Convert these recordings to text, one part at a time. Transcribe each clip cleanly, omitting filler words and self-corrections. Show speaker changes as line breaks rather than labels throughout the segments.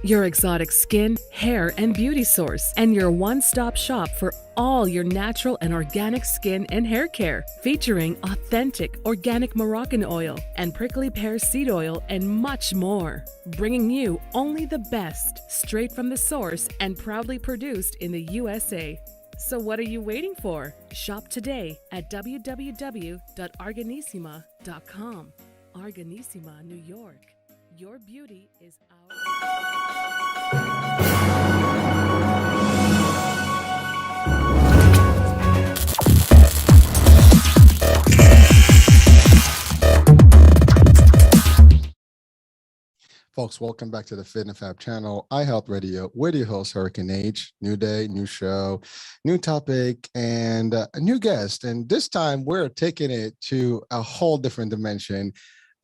your exotic skin, hair, and beauty source, and your one-stop shop for all your natural and organic skin and hair care, featuring authentic organic Moroccan oil and prickly pear seed oil and much more. Bringing you only the best, straight from the source and proudly produced in the USA. So what are you waiting for? Shop today at www.arganissima.com. Arganissima, New York. Your beauty is our...
Folks, welcome back to the Fit and Fab channel, iHealth Radio, with your host, Hurricane H. New day, new show, new topic, and a new guest. And this time we're taking it to a whole different dimension,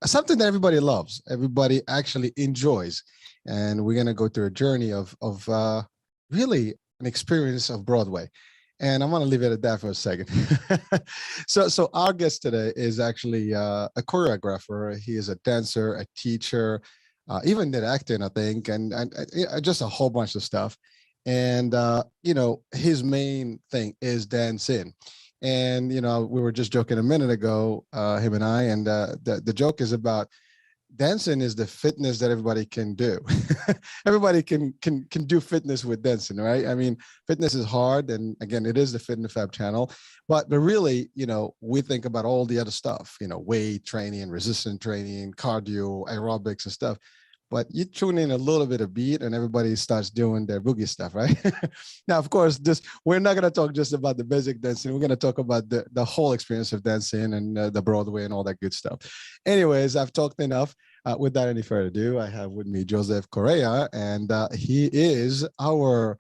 something that everybody loves, everybody actually enjoys. And we're going to go through a journey of really an experience of Broadway. And I'm going to leave it at that for a second. So our guest today is actually a choreographer. He is a dancer, a teacher, even did acting, I think, and just a whole bunch of stuff. And, his main thing is dancing. And, we were just joking a minute ago, him and I, and the joke is about dancing is the fitness that everybody can do. Everybody can do fitness with dancing, right? I mean, fitness is hard. And again, it is the Fit and Fab channel. But really, we think about all the other stuff, weight training, resistance training, cardio, aerobics and stuff. But you tune in a little bit of beat and everybody starts doing their boogie stuff, right? Now, of course, we're not going to talk just about the basic dancing. We're going to talk about the whole experience of dancing and the Broadway and all that good stuff. Anyways, I've talked enough. Without any further ado, I have with me Jospeh Corella, and he is our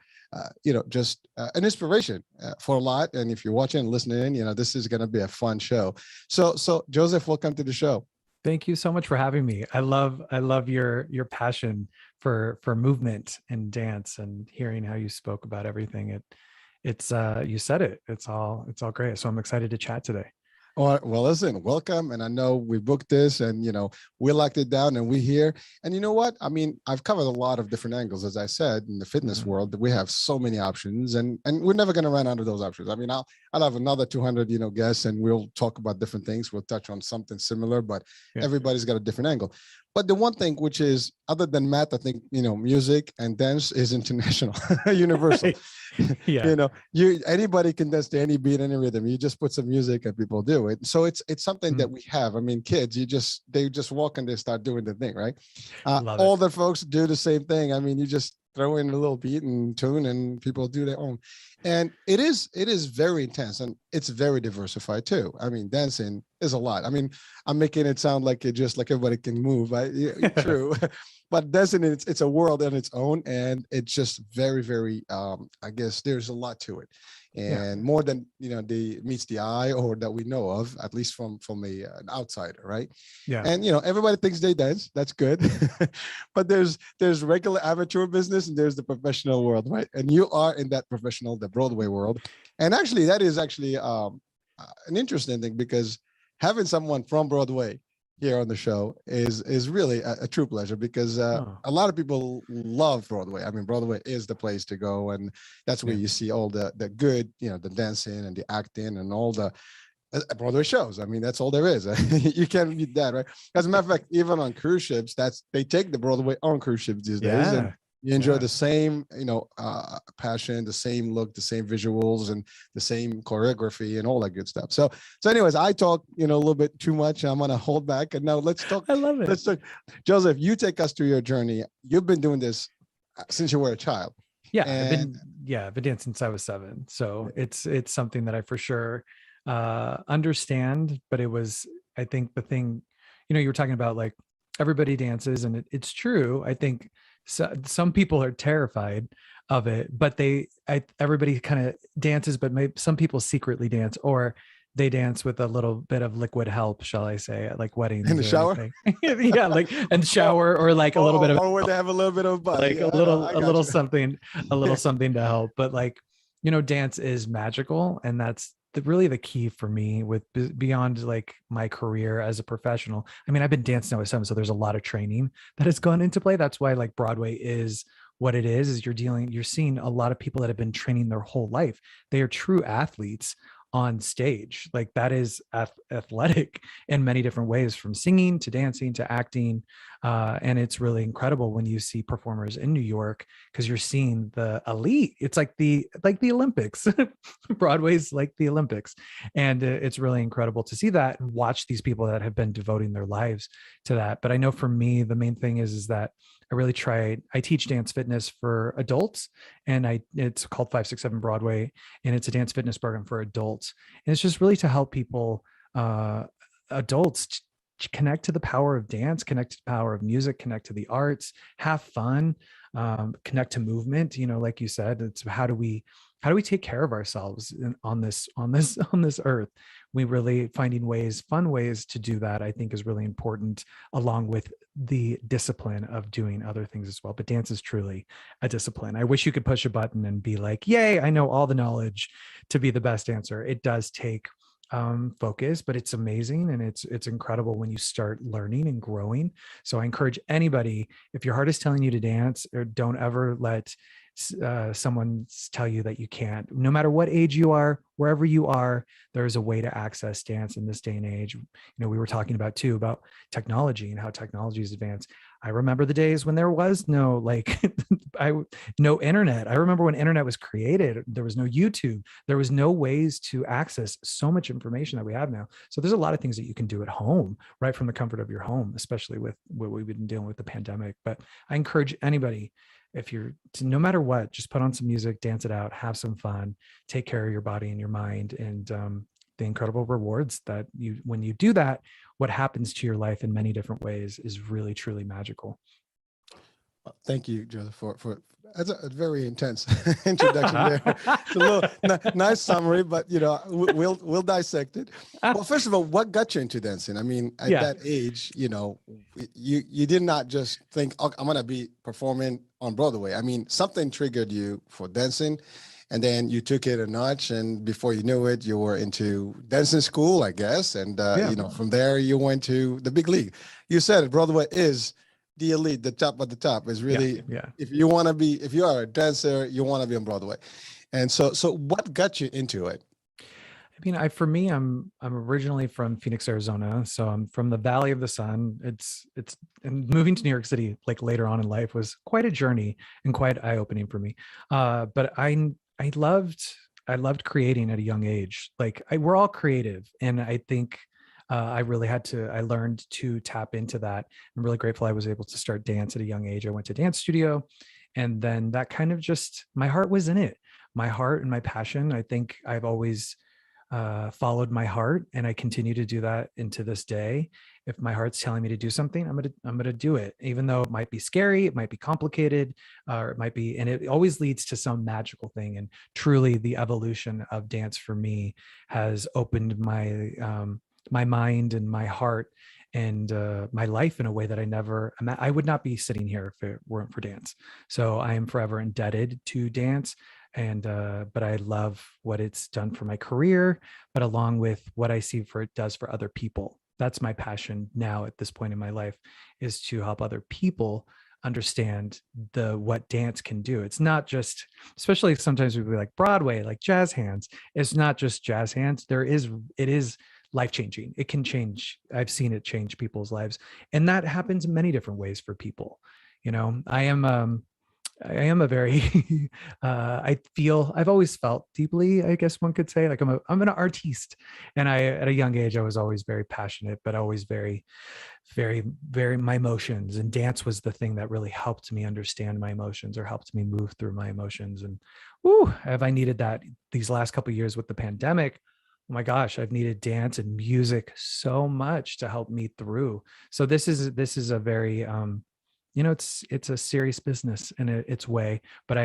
just an inspiration for a lot. And if you're watching and listening, this is going to be a fun show. So Jospeh, welcome to the show.
Thank you so much for having me. I love your passion for movement and dance, and hearing how you spoke about everything. It's you said it. It's all great. So I'm excited to chat today.
Well, listen, welcome. And I know we booked this and, we locked it down and we're here. And you know what? I mean, I've covered a lot of different angles, as I said, in the fitness world, that we have so many options and we're never going to run out of those options. I mean, I'll have another 200, guests and we'll talk about different things. We'll touch on something similar, but everybody's got a different angle. But the one thing, which is other than math, I think, music and dance is international, universal.
Yeah.
Anybody can dance to any beat, any rhythm. You just put some music and people do it. So it's something that we have. I mean, kids, they just walk and they start doing the thing, right? All the folks do the same thing. I mean, you just throw in a little beat and tune and people do their own. And it is very intense and it's very diversified too. I mean, dancing is a lot. I mean, I'm making it sound like it just like everybody can move. True. But dancing, it's a world on its own, and it's just very, very, I guess there's a lot to it. And more than, meets the eye or that we know of, at least from an outsider, right?
Yeah.
And, everybody thinks they dance. That's good. But there's regular amateur business and there's the professional world, right? And you are in that professional, the Broadway world. And actually, that is actually an interesting thing, because having someone from Broadway here on the show is really a true pleasure, because a lot of people love Broadway. I mean, Broadway is the place to go, and that's where you see all the good, the dancing and the acting and all the Broadway shows. I mean, that's all there is. You can't beat that, right? As a matter of fact, even on cruise ships, they take the Broadway on cruise ships these days. And you enjoy the same, passion, the same look, the same visuals, and the same choreography and all that good stuff. So anyways, I talk, a little bit too much. I'm going to hold back. And now let's talk.
I love it.
Let's talk. Jospeh, you take us through your journey. You've been doing this since you were a child.
Yeah. I've been dancing since I was 7. So it's something that I for sure understand. But it was, I think the thing, you were talking about, like, everybody dances, and it's true. I think some people are terrified of it, but everybody kind of dances, but maybe some people secretly dance, or they dance with a little bit of liquid help, shall I say, at like weddings.
In the shower?
Yeah, like in the shower, or like a little bit of,
or where they have a little bit of butt.
Like a little something to help. But like, dance is magical, and that's really the key for me with beyond like my career as a professional. I mean, I've been dancing with some, so there's a lot of training that has gone into play. That's why like Broadway is what it is you're seeing a lot of people that have been training their whole life. They are true athletes on stage. Like that is athletic in many different ways, from singing to dancing to acting. And it's really incredible when you see performers in New York, because you're seeing the elite. It's like the Olympics. Broadway's like the Olympics. And it's really incredible to see that and watch these people that have been devoting their lives to that. But I know for me, the main thing is that I teach dance fitness for adults, and it's called 567 Broadway, and it's a dance fitness program for adults. And it's just really to help people, adults, connect to the power of dance, connect to the power of music, connect to the arts, have fun, connect to movement. You know, like you said, it's how do we take care of ourselves on this earth? We really finding fun ways to do that, I think, is really important, along with the discipline of doing other things as well. But dance is truly a discipline. I wish you could push a button and be like, yay, I know all the knowledge to be the best dancer. It does take focus, but it's amazing, and it's incredible when you start learning and growing. So I encourage anybody, if your heart is telling you to dance, or don't ever let someone tell you that you can't. No matter what age you are, wherever you are, there's a way to access dance in this day and age. You know, we were talking about technology and how technology is advanced. I remember the days when there was no no internet. I remember when internet was created, there was no YouTube. There was no ways to access so much information that we have now. So there's a lot of things that you can do at home, right from the comfort of your home, especially with what we've been dealing with the pandemic. But I encourage anybody, no matter what, just put on some music, dance it out, have some fun, take care of your body and your mind, and the incredible rewards that when you do that, what happens to your life in many different ways is really, truly magical.
Thank you, Joseph, for that's a very intense introduction there. It's a little nice summary, but we'll dissect it. Well, first of all, what got you into dancing? I mean, at that age, you did not just think, oh, I'm gonna be performing on Broadway. I mean, something triggered you for dancing, and then you took it a notch, and before you knew it, you were into dancing school, I guess, and from there you went to the big league. You said Broadway is the elite, the top of the top. Is really, if you are a dancer, you want to be on Broadway. And so what got you into it?
I mean, for me, I'm originally from Phoenix, Arizona, so I'm from the Valley of the Sun. And moving to New York City like later on in life was quite a journey and quite eye-opening for me. But I loved creating at a young age. Like we're all creative, and I think I learned to tap into that. I'm really grateful I was able to start dance at a young age. I went to dance studio, and then that kind of my heart was in it. My heart and my passion. I think I've always followed my heart, and I continue to do that into this day. If my heart's telling me to do something, I'm gonna do it, even though it might be scary, it might be complicated, or it might be, and it always leads to some magical thing. And truly, the evolution of dance for me has opened my my mind and my heart and my life in a way that I would not be sitting here if it weren't for dance. So I am forever indebted to dance. And but I love what it's done for my career, but along with what I see it does for other people. That's my passion now at this point in my life, is to help other people understand what dance can do. It's not just, especially sometimes we'd be like Broadway, like jazz hands. It's not just jazz hands. It is life-changing. It can change. I've seen it change people's lives. And that happens in many different ways for people. I am a very, I've always felt deeply, I guess one could say, like I'm an artiste. And at a young age, I was always very passionate, but always very, very, very, my emotions. And dance was the thing that really helped me understand my emotions, or helped me move through my emotions. And have I needed that these last couple of years with the pandemic? Oh my gosh, I've needed dance and music so much to help me through. So this is a very, it's a serious business in its way, but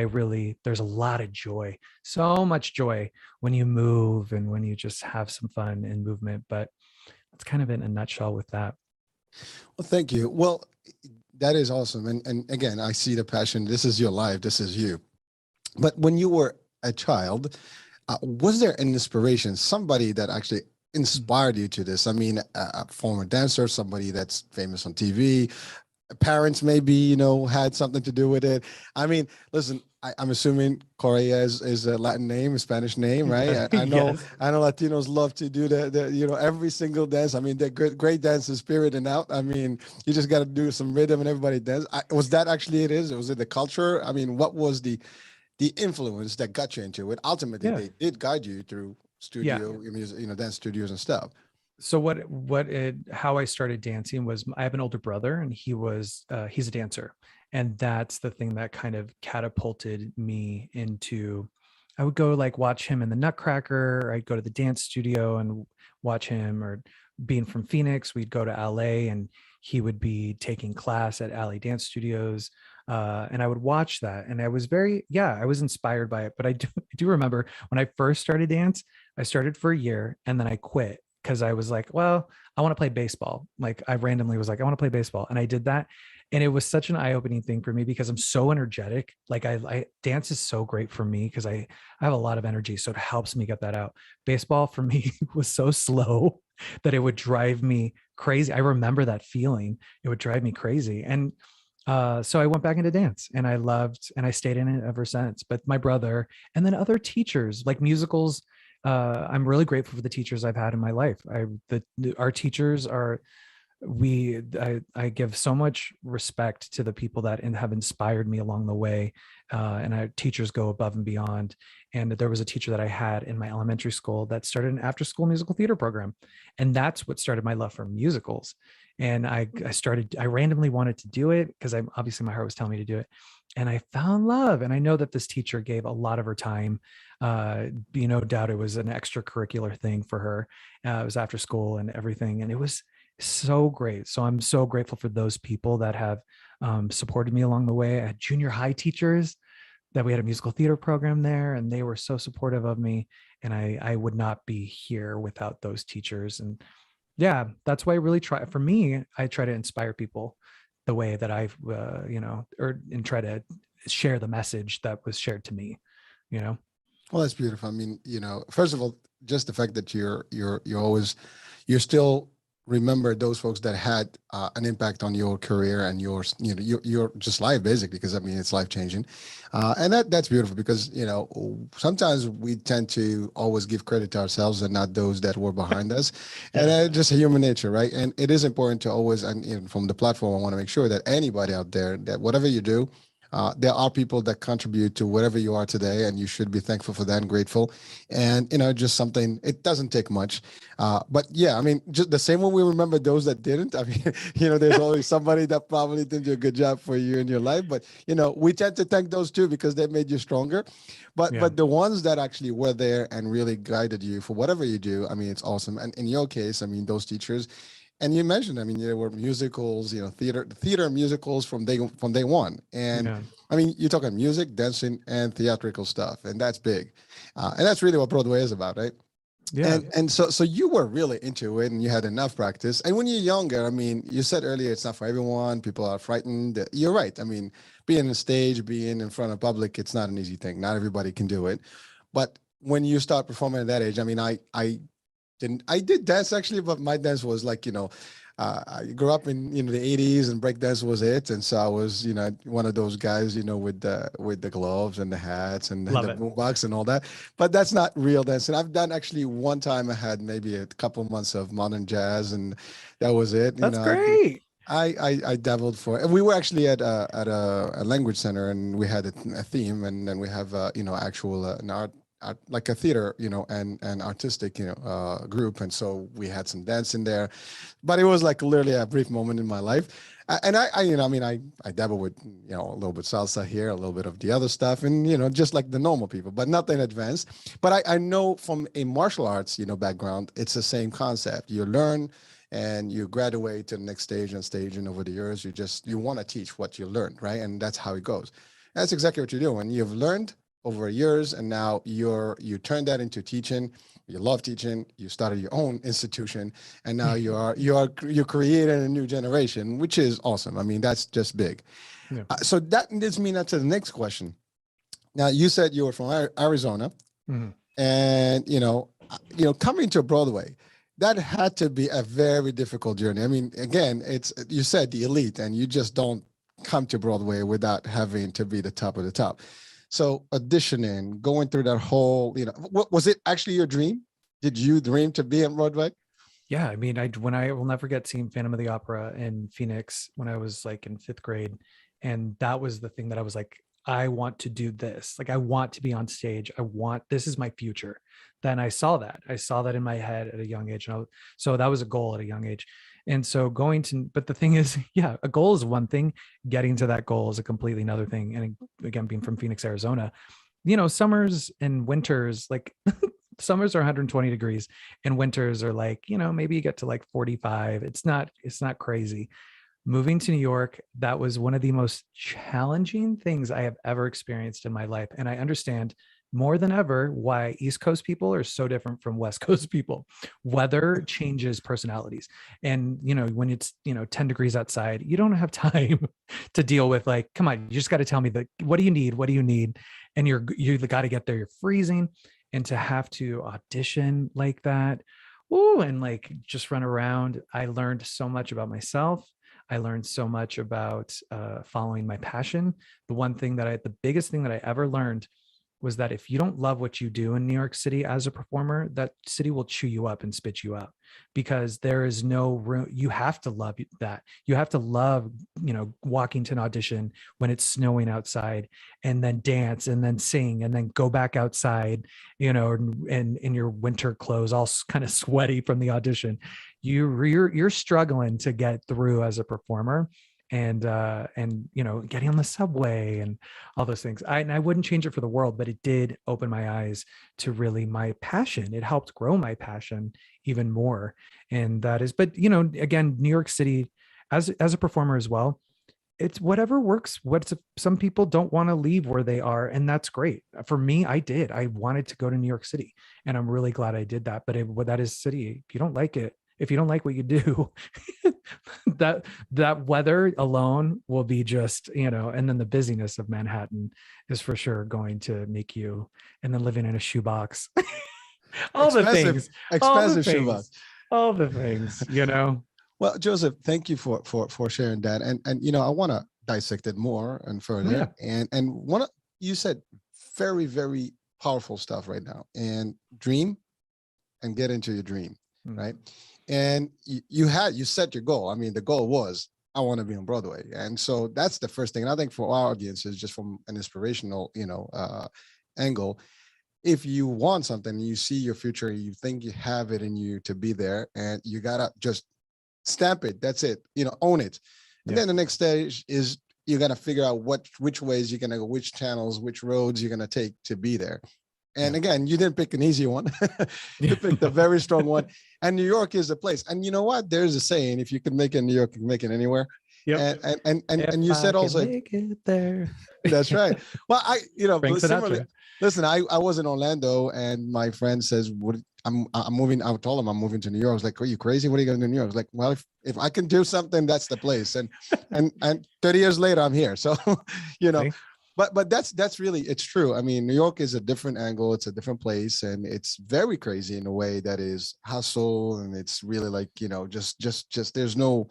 there's a lot of joy, so much joy when you move and when you just have some fun and movement. But that's kind of in a nutshell with that.
Well, thank you. Well, that is awesome. And again, I see the passion. This is your life. This is you. But when you were a child, Was there an inspiration, somebody that actually inspired you to this? I mean, a former dancer, somebody that's famous on TV, parents maybe, had something to do with it. I mean, listen, I'm assuming Corella is a Latin name, a Spanish name, right? I know,
Yes.
I know Latinos love to do every single dance. I mean, they're great dancers, spirit and out. I mean, you just got to do some rhythm and everybody dance. Was that actually it is? Was it the culture? I mean, what was the influence that got you into it? Ultimately,
Yeah.
they did guide you through
Yeah.
studio, dance studios and stuff.
So how I started dancing was, I have an older brother, and he's a dancer. And that's the thing that kind of catapulted me into, I would go like watch him in the Nutcracker. I'd go to the dance studio and watch him, or being from Phoenix, we'd go to LA and he would be taking class at Alley Dance Studios. And I would watch that. And I was inspired by it. But I do remember when I first started dance, I started for a year and then I quit because I was like, well, I want to play baseball. Like, I randomly was like, I want to play baseball. And I did that. And it was such an eye-opening thing for me because I'm so energetic. Like, I dance is so great for me because I have a lot of energy. So it helps me get that out. Baseball for me was so slow that it would drive me crazy. I remember that feeling. It would drive me crazy. And so I went back into dance, and I loved, and I stayed in it ever since. But my brother, and then other teachers, like musicals, I'm really grateful for the teachers I've had in my life. Our teachers are, I give so much respect to the people that have inspired me along the way. And our teachers go above and beyond. And there was a teacher that I had in my elementary school that started an after school musical theater program. And that's what started my love for musicals. And I randomly wanted to do it because obviously my heart was telling me to do it. And I fell in love. And I know that this teacher gave a lot of her time. No doubt it was an extracurricular thing for her. It was after school and everything. And it was so great. So I'm so grateful for those people that have supported me along the way. I had junior high teachers that we had a musical theater program there, and they were so supportive of me. And I would not be here without those teachers. And yeah, that's why I really try. For me, I try to inspire people the way that I've, and try to share the message that was shared to me, you know?
Well, that's beautiful. I mean, first of all, just the fact that you're still remember those folks that had an impact on your career and your just life, basically, because I mean, it's life changing. And that's beautiful because, sometimes we tend to always give credit to ourselves and not those that were behind us. And that's just human nature, right? And it is important to always, and from the platform, I want to make sure that anybody out there, that whatever you do, there are people that contribute to whatever you are today, and you should be thankful for that and grateful. And just something, it doesn't take much. But yeah, I mean, just the same way we remember those that didn't. I mean, there's always somebody that probably didn't do a good job for you in your life. But we tend to thank those too because they made you stronger. But the ones that actually were there and really guided you for whatever you do, I mean, it's awesome. And in your case, I mean, those teachers. And you mentioned, I mean, there were musicals, theater musicals from day one. And I mean, you're talking music, dancing, and theatrical stuff, and that's big. And that's really what Broadway is about, right?
Yeah.
And so you were really into it, and you had enough practice. And when you're younger, I mean, you said earlier it's not for everyone. People are frightened. You're right. I mean, being on stage, being in front of public, it's not an easy thing. Not everybody can do it. But when you start performing at that age, I mean, I did dance actually, but my dance was like, I grew up in the 80s and breakdance was it. And so I was, one of those guys, with the gloves and the hats and the boombox and all that. But that's not real dancing. I've done actually one time I had maybe a couple months of modern jazz and that was it.
That's great.
I dabbled for, and we were actually at a language center and we had a theme, and then we have actual an art like a theater, and artistic, group. And so we had some dance in there, but it was like literally a brief moment in my life. And I dabble with, a little bit salsa here, a little bit of the other stuff, and, just like the normal people, but nothing advanced. But I know from a martial arts, background, it's the same concept. You learn and you graduate to the next stage, and over the years, you want to teach what you learned, right? And that's how it goes. That's exactly what you're doing. You've learned over years, and now you turn that into teaching. You love teaching. You started your own institution, and now you're creating a new generation, which is awesome. I mean, that's just big. Yeah. So that leads me now to the next question. Now, you said you were from Arizona, And coming to Broadway, that had to be a very difficult journey. I mean, again, it's, you said the elite, and you just don't come to Broadway without having to be the top of the top. So auditioning, going through that whole, what was it actually your dream? Did you dream to be in Broadway?
Yeah, I mean, I will never forget seeing Phantom of the Opera in Phoenix when I was like in 5th grade, and that was the thing that I was like, I want to do this. Like, I want to be on stage. This is my future. Then I saw that in my head at a young age, and so that was a goal at a young age. And so but the thing is, yeah, a goal is one thing. Getting to that goal is a completely another thing. And again, being from Phoenix, Arizona, summers and winters, like summers are 120 degrees and winters are like, maybe you get to like 45. It's not crazy. Moving to New York, that was one of the most challenging things I have ever experienced in my life. And I understand more than ever why East Coast people are so different from West Coast people. Weather changes personalities. And, when it's, 10 degrees outside, you don't have time to deal with like, come on, you just got to tell me what do you need? What do you need? And you got to get there. You're freezing. And to have to audition like that, and like just run around, I learned so much about myself. I learned so much about following my passion. The biggest thing that I ever learned was that if you don't love what you do in New York City as a performer, that city will chew you up and spit you out, because there is no room. You have to love that. You have to love, walking to an audition when it's snowing outside, and then dance and then sing and then go back outside, and in your winter clothes, all kind of sweaty from the audition. You're struggling to get through as a performer. And getting on the subway and all those things. I wouldn't change it for the world, but it did open my eyes to really my passion. It helped grow my passion even more. And that is, but again, New York City as a performer as well, it's whatever works. Some people don't want to leave where they are, and that's great. For me, I wanted to go to New York City, and I'm really glad I did that. But that is city. If you don't like it, if you don't like what you do, that weather alone will be just, and then the busyness of Manhattan is for sure going to make you, and then living in a shoebox,
expensive shoebox,
all the things,
Well, Joseph, thank you for sharing that. And I want to dissect it more and further. Yeah. And you said very, very powerful stuff right now, and dream and get into your dream. Right. And you set your goal. I mean, the goal was, I want to be on Broadway. And so that's the first thing. And I think for our audiences, just from an inspirational, angle, if you want something, you see your future, you think you have it in you to be there, and you got to just stamp it. That's it, own it. And then the next stage is you got to figure out which ways you're going to go, which channels, which roads you're going to take to be there. And again, you didn't pick an easy one. You picked a very strong one. And New York is the place. And you know what? There's a saying, if you can make it in New York, you can make it anywhere. Yep. And you said also,
make it there.
That's right. Well, similarly, listen, I was in Orlando, and my friend says, I'm moving. I told him I'm moving to New York. I was like, are you crazy? What are you going to do in New York? I was like, well, if I can do something, that's the place. And 30 years later, I'm here. So,
Okay.
But that's really, it's true. I mean, New York is a different angle. It's a different place, and it's very crazy in a way that is hustle, and it's really like, just there's no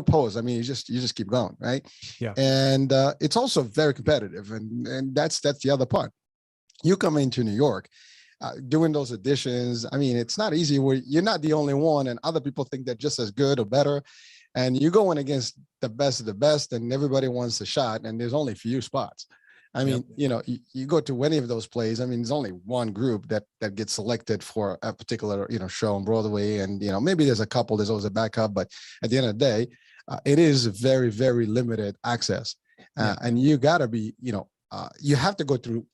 pause. I mean, you just keep going, right?
Yeah.
And it's also very competitive, and that's the other part. You come into New York, doing those auditions. I mean, it's not easy. Where you're not the only one, and other people think they're just as good or better. And you're going against the best of the best, and everybody wants a shot, and there's only a few spots. I mean, you go to any of those plays. I mean, there's only one group that gets selected for a particular, show on Broadway. And, maybe there's a couple, there's always a backup, but at the end of the day, it is very, very limited access. And you gotta be, you have to go through,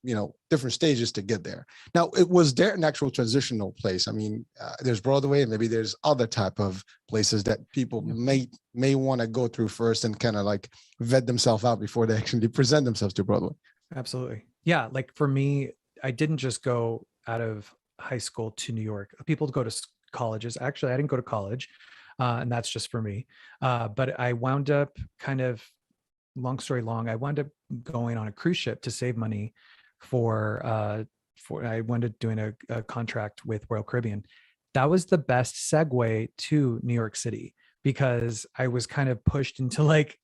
different stages to get there. Now, it was their natural transitional place. I mean, there's Broadway, and maybe there's other type of places that people may want to go through first and kind of like vet themselves out before they actually present themselves to Broadway.
Absolutely. Yeah. Like for me, I didn't just go out of high school to New York. People go to colleges. Actually, I didn't go to college, and that's just for me. But I wound up long story long, I wound up going on a cruise ship to save money for I wound up doing a contract with Royal Caribbean. That was the best segue to New York City, because I was kind of pushed into like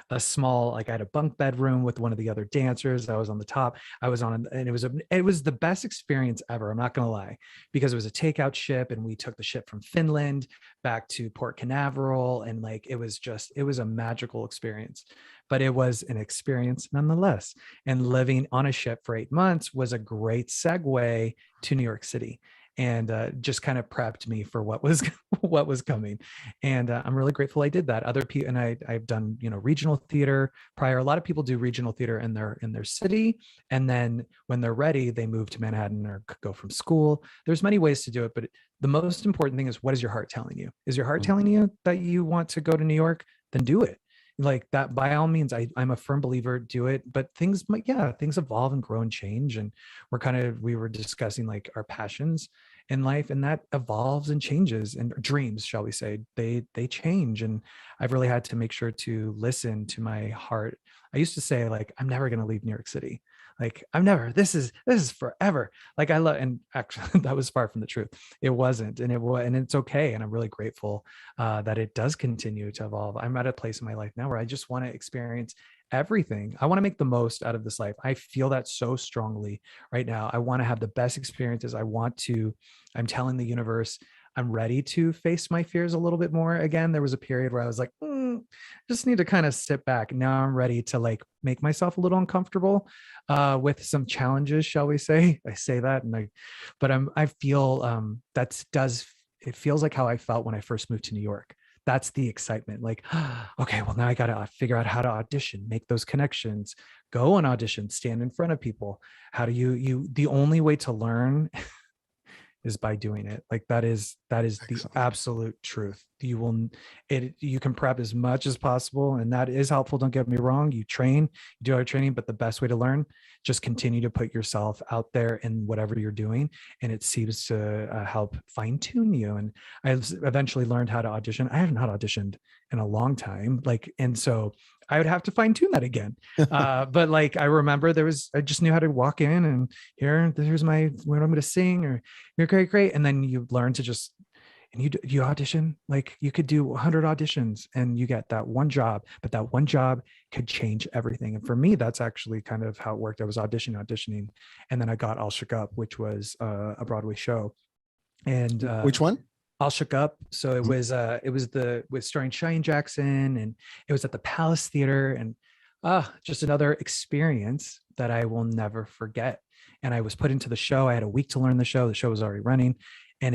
a small, like I had a bunk bedroom with one of the other dancers. I was on the top. I was on, and it was the best experience ever. I'm not going to lie, because it was a takeout ship, and we took the ship from Finland back to Port Canaveral, and like it was a magical experience. But it was an experience nonetheless. And living on a ship for 8 months was a great segue to New York City, and just kind of prepped me for what was what was coming. And I'm really grateful I did that. Other people, and I've done, you know, regional theater prior. A lot of people do regional theater in their city, and then when they're ready, they move to Manhattan or go from school. There's many ways to do it, but the most important thing is, what is your heart telling you? Is your heart telling you that you want to go to New York? Then do it. Like that, by all means. I'm a firm believer, do it. But things evolve and grow and change, and we were discussing like our passions in life, and that evolves and changes, and dreams, shall we say, they change. And I've really had to make sure to listen to my heart. I used to say, like, I'm never going to leave New York City. Like, I'm never, this is forever. Like, I love, and actually that was far from the truth. It wasn't, and it's okay. And I'm really grateful that it does continue to evolve. I'm at a place in my life now where I just want to experience everything. I want to make the most out of this life. I feel that so strongly right now. I want to have the best experiences. I'm telling the universe, I'm ready to face my fears a little bit more again. There was a period where I was like, just need to kind of sit back. Now I'm ready to like make myself a little uncomfortable with some challenges, shall we say. I say that, I feel it feels like how I felt when I first moved to New York. That's the excitement. Like, okay, well, now I got to figure out how to audition, make those connections, go on audition, stand in front of people. How do the only way to learn is by doing it. Like that is
Excellent.
the absolute truth. You can prep as much as possible, and that is helpful. Don't get me wrong. You do our training, but the best way to learn, just continue to put yourself out there in whatever you're doing. And it seems to help fine tune you. And I eventually learned how to audition. I haven't auditioned in a long time. And so I would have to fine tune that again. But like, I remember I just knew how to walk in and here's what I'm going to sing, or you're great. And then you learn to just, and you audition. Like you could do 100 auditions and you get that one job, but that one job could change everything. And for me, that's actually kind of how it worked. I was auditioning. And then I got All Shook Up, which was a Broadway show. And
which one?
All Shook Up. So it was with starring Cheyenne Jackson, and it was at the Palace Theater, and just another experience that I will never forget. And I was put into the show. I had a week to learn the show. The show was already running. And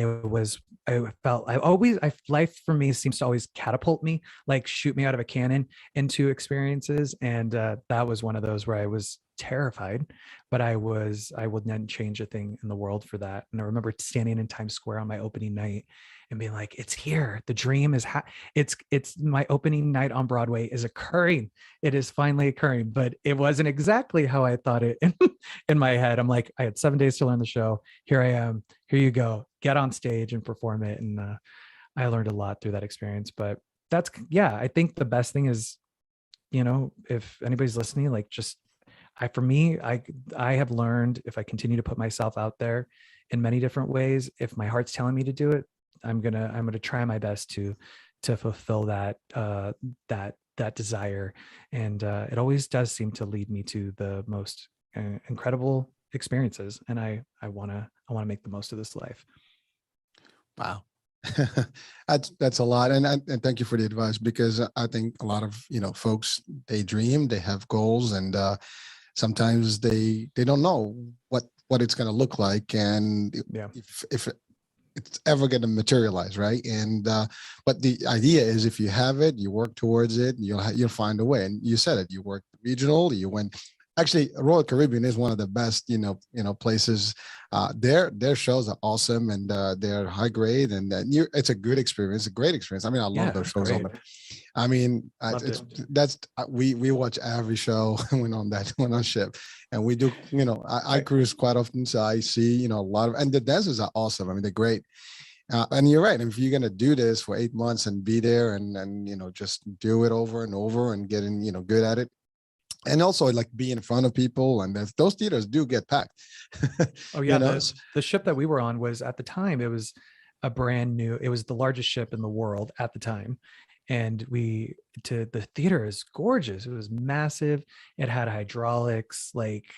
life for me seems to always catapult me, like shoot me out of a cannon into experiences. And that was one of those where I was terrified, but I wouldn't change a thing in the world for that. And I remember standing in Times Square on my opening night and being like, it's here. The dream is, it's my opening night on Broadway is occurring. It is finally occurring, but it wasn't exactly how I thought it in my head. I'm like, I had 7 days to learn the show. Here I am. Here you go. Get on stage and perform it. And I learned a lot through that experience. But I think the best thing is, if anybody's listening, like I have learned, if I continue to put myself out there in many different ways, if my heart's telling me to do it, I'm gonna try my best to fulfill that desire. And it always does seem to lead me to the most incredible experiences. And I want to make the most of this life.
Wow. That's a lot. And thank you for the advice, because I think a lot of, folks, they dream, they have goals, and sometimes they don't know what it's going to look like. And if it's ever going to materialize, right? And but the idea is, if you have it, you work towards it, you'll find a way. And you said it, you worked regional, you went. Actually, Royal Caribbean is one of the best, places. Their shows are awesome, and they're high grade, and it's a good experience, a great experience. I mean, I love those shows. I mean, we watch every show when on ship, and we do. I cruise quite often, so I see a lot of, and the dancers are awesome. I mean, they're great. And you're right. If you're going to do this for 8 months and be there and just do it over and over and getting, good at it, and also like being in front of people, and those theaters do get packed.
Oh
You
yeah,
know,
the ship that we were on was, at the time, it was a brand new, it was the largest ship in the world at the time. And the theater is gorgeous. It was massive. It had hydraulics, like,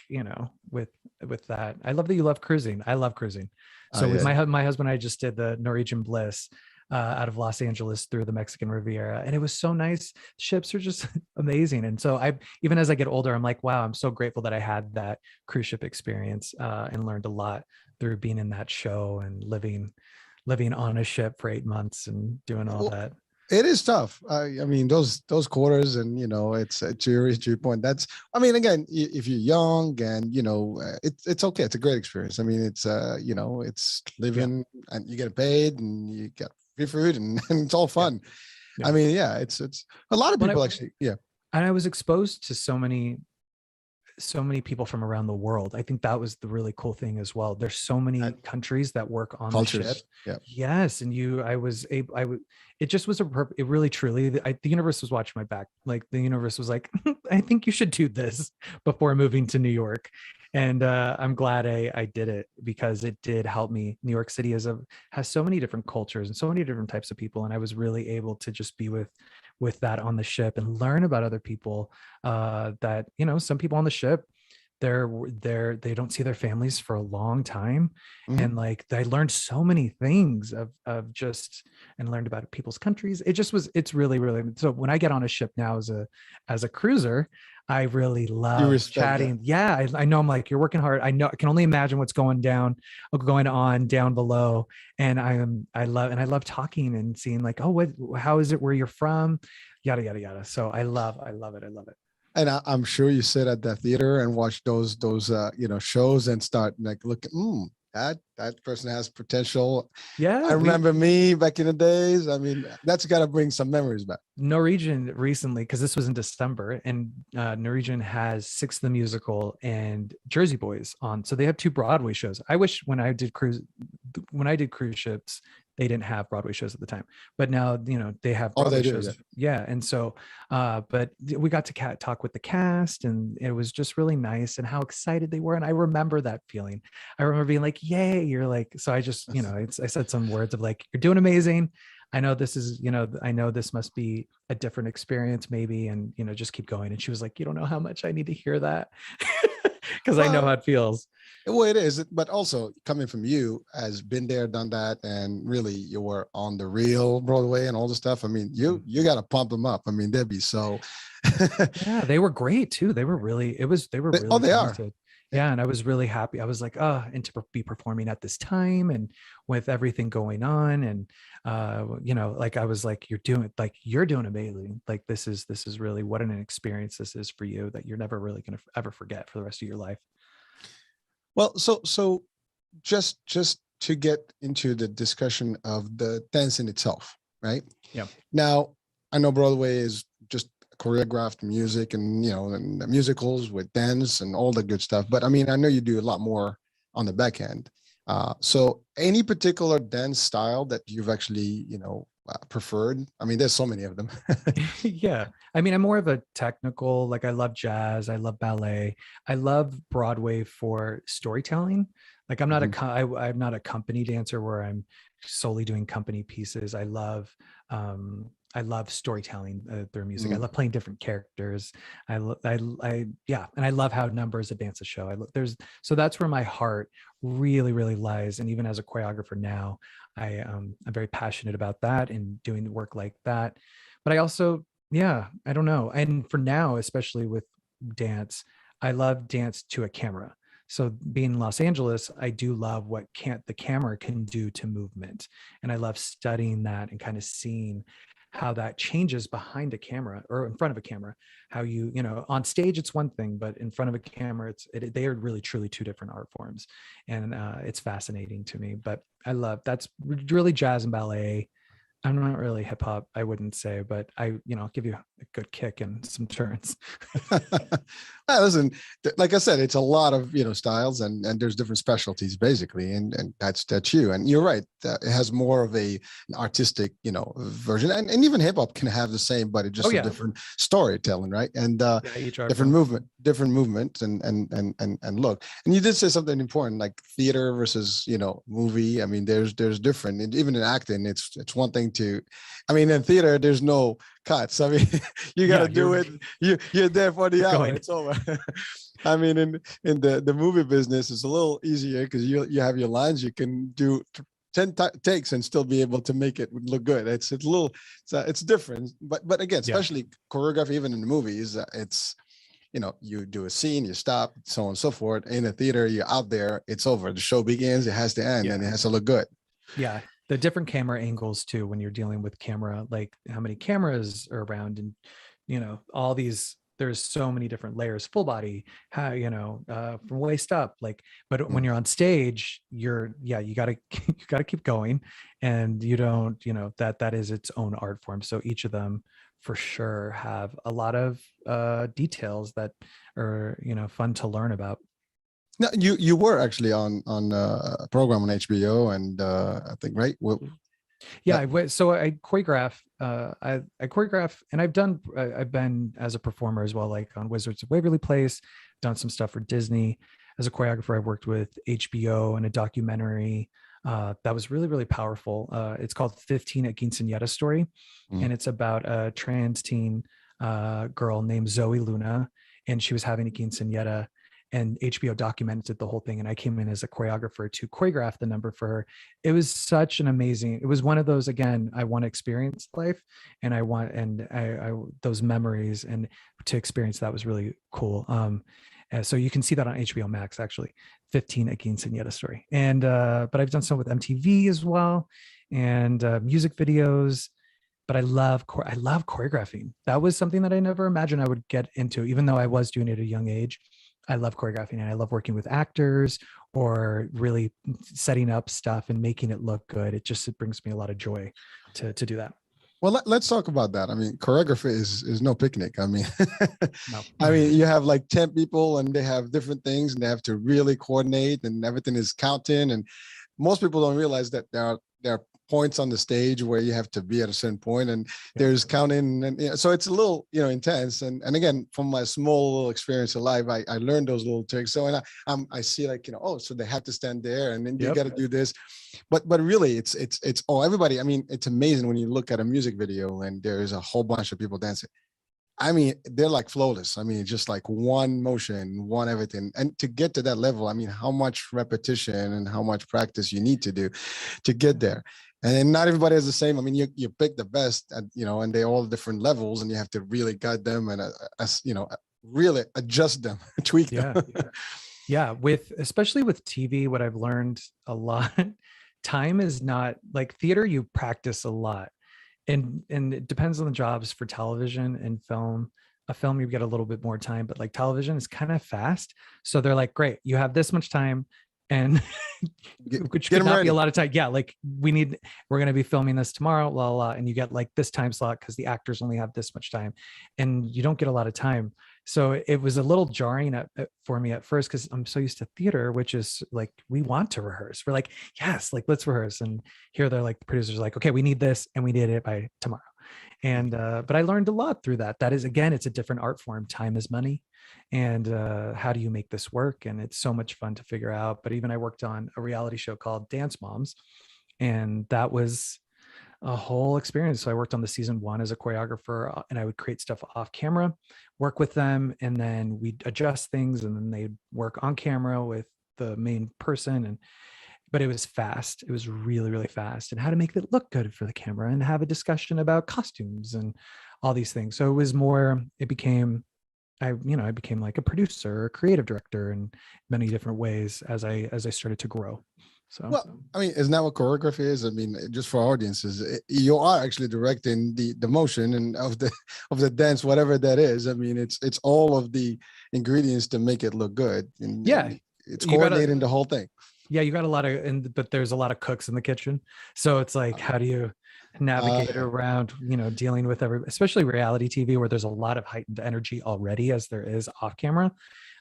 with that. I love that you love cruising. I love cruising. So with
yeah.
my husband and I just did the Norwegian Bliss out of Los Angeles through the Mexican Riviera, and it was so nice. Ships are just amazing. And so even as I get older, I'm like, wow, I'm so grateful that I had that cruise ship experience and learned a lot through being in that show and living on a ship for 8 months and doing all
Well,
that.
it is tough. I mean, those quarters, and it's to your point. That's, I mean, again, if you're young, and it's okay. It's a great experience. I mean, it's it's
Yeah.
living, and you get paid, and you get free food, and, and it's all
Yeah.
fun.
Yeah.
I mean, yeah, it's a lot of
When
people actually. Yeah,
and I was exposed to so many people from around the world. I think that was the really cool thing as well. There's so many
and
countries that work on the ship.
cultures. Yeah.
Yes. And it just was it really, truly, the universe was watching my back. Like, the universe was like, I think you should do this before moving to New York. And I'm glad I did it, because it did help me. New York City has so many different cultures and so many different types of people. And I was really able to just be with that on the ship and learn about other people, that, some people on the ship, they don't see their families for a long time.
Mhm.
And like, I learned so many things of just, and learned about people's countries. It's really, really, so when I get on a ship now as a cruiser, I really
You
love
respect that.
chatting. Yeah, I know. I'm like, you're working hard. I know. I can only imagine what's going on down below. And I love talking and seeing, like, oh, how is it where you're from? Yada, yada, yada. So I love it. I love it.
And I'm sure you sit at that theater and watch those shows, and start like looking. That person has potential.
Yeah.
I remember me back in the days. I mean, that's got to bring some memories back.
Norwegian recently, because this was in December, and Norwegian has Six the Musical and Jersey Boys on. So they have two Broadway shows. I wish when I did cruise ships, they didn't have Broadway shows at the time, but now, they have
Oh,
Broadway
they do.
shows.
Yeah.
Yeah. And so, but we got to talk with the cast, and it was just really nice, and how excited they were. And I remember that feeling. I remember being like, yay, you're like, so I just, I said some words of like, you're doing amazing. I know this is, I know this must be a different experience maybe, and, just keep going. And she was like, you don't know how much I need to hear that, because I know how
Well,
it feels.
well, it is, but also coming from you, has been there, done that, and really you were on the real Broadway and all the stuff. I mean, you got to pump them up. I mean, they'd be so.
Yeah, they were great too. They were really
Oh, they are.
talented. Yeah, and I was really happy. I was like, oh, and to be performing at this time, and with everything going on, and like, I was like, you're doing amazing. Like, this is really what an experience this is for you, that you're never really going to ever forget for the rest of your life.
Well, so just to get into the discussion of the dance in itself, right?
Yeah.
Now, I know Broadway is just choreographed music, and and the musicals with dance and all the good stuff. But I mean, I know you do a lot more on the back end. So any particular dance style that you've actually preferred? I mean, there's so many of them.
Yeah. I mean, I'm more of a technical, like, I love jazz, I love ballet, I love Broadway for storytelling. Like, I'm not
Mhm.
I'm not a company dancer where I'm solely doing company pieces. I love storytelling through music. I
Mm.
love playing different characters. Yeah. And I love how numbers advance a show. So that's where my heart really, really lies. And even as a choreographer now, I'm very passionate about that and doing work like that. But I also, yeah, I don't know. And for now, especially with dance, I love dance to a camera. So being in Los Angeles, I do love what the camera can do to movement. And I love studying that and kind of seeing how that changes behind a camera or in front of a camera. How on stage, it's one thing, but in front of a camera, they are really truly two different art forms. And it's fascinating to me, but that's really jazz and ballet. I'm not really hip hop, I wouldn't say, but I'll give you good kick and some turns.
Listen, like I said, it's a lot of styles, and there's different specialties basically, and that's you. And you're right, it has more of an artistic version, and even hip hop can have the same, but it's just a different storytelling, right? And
each
different movement, and look. And you did say something important, like theater versus movie. I mean, there's different, and even in acting, it's one thing to, I mean, in theater there's no cuts. I mean, you got to do it. You're there for the hour. It's over. I mean, in the movie business, it's a little easier because you have your lines. You can do 10 takes and still be able to make it look good. It's a little, it's different. But again, especially choreography, even in the movies, it's you do a scene, you stop, so on and so forth. In a theater, you're out there. It's over. The show begins. It has to end, and it has to look good.
Yeah. The different camera angles too, when you're dealing with camera, like how many cameras are around, and all these, there's so many different layers, full body, how from waist up, like, but when you're on stage, you gotta keep going, and you don't, that is its own art form. So each of them for sure have a lot of details that are fun to learn about.
No, you were actually on a program on HBO, and I think, right?
So I choreograph. I choreograph, and I've been as a performer as well, like on Wizards of Waverly Place. Done some stuff for Disney as a choreographer. I worked with HBO in a documentary that was really, really powerful. It's called 15 A Quinceañera Story, and it's about a trans teen girl named Zoe Luna, and she was having a quinceañera. And HBO documented the whole thing. And I came in as a choreographer to choreograph the number for her. It was such an amazing, it was one of those, again, I want to experience life, and I those memories, and to experience that was really cool. So you can see that on HBO Max, actually, 15 A Quinceañera Story. And, but I've done some with MTV as well, and music videos. But I love choreographing. That was something that I never imagined I would get into, even though I was doing it at a young age. I love choreographing, and I love working with actors or really setting up stuff and making it look good. It brings me a lot of joy to do that.
Well, let's talk about that. I mean, choreography is no picnic. I mean,
no.
I mean, you have like 10 people, and they have different things, and they have to really coordinate, and everything is counting. And most people don't realize that there are points on the stage where you have to be at a certain point, and there's counting, and so it's a little intense. And again, from my small little experience of life, I learned those little tricks. So and I see, like, so they have to stand there, and then you got to do this. But really, it's everybody. I mean, it's amazing when you look at a music video and there's a whole bunch of people dancing. I mean, they're like flawless. I mean, just like one motion, one everything. And to get to that level, I mean, how much repetition and how much practice you need to do to get there. And then not everybody is the same. I mean, you pick the best, and they're all different levels, and you have to really guide them and, really adjust them, tweak them.
Yeah. Especially with TV, what I've learned a lot, time is not like theater. You practice a lot, and it depends on the jobs. For television and film, a film, you get a little bit more time, but like television is kind of fast. So they're like, great, you have this much time. And which could not be a lot of time. Yeah, like we're going to be filming this tomorrow, blah, blah, blah, and you get like this time slot because the actors only have this much time, and you don't get a lot of time. So it was a little jarring for me at first, because I'm so used to theater, which is like, we want to rehearse. We're like, yes, like let's rehearse. And here they're like, the producers are like, okay, we need this, and we need it by tomorrow. And but I learned a lot through that. That is, again, it's a different art form. Time is money. And how do you make this work? And it's so much fun to figure out. But even I worked on a reality show called Dance Moms, and that was a whole experience. So I worked on the season 1 as a choreographer, and I would create stuff off camera, work with them, and then we'd adjust things, and then they'd work on camera with the main person. But it was fast. It was really, really fast, and how to make it look good for the camera, and have a discussion about costumes and all these things. So I became like a producer, a creative director in many different ways as I started to grow. So,
well, I mean, isn't that what choreography is? I mean, just for audiences, you are actually directing the motion and of the dance, whatever that is. I mean, it's all of the ingredients to make it look good. And it's coordinating the whole thing.
Yeah, you got a lot of, but there's a lot of cooks in the kitchen. So it's like, how do you navigate around, dealing with especially reality TV, where there's a lot of heightened energy already, as there is off camera.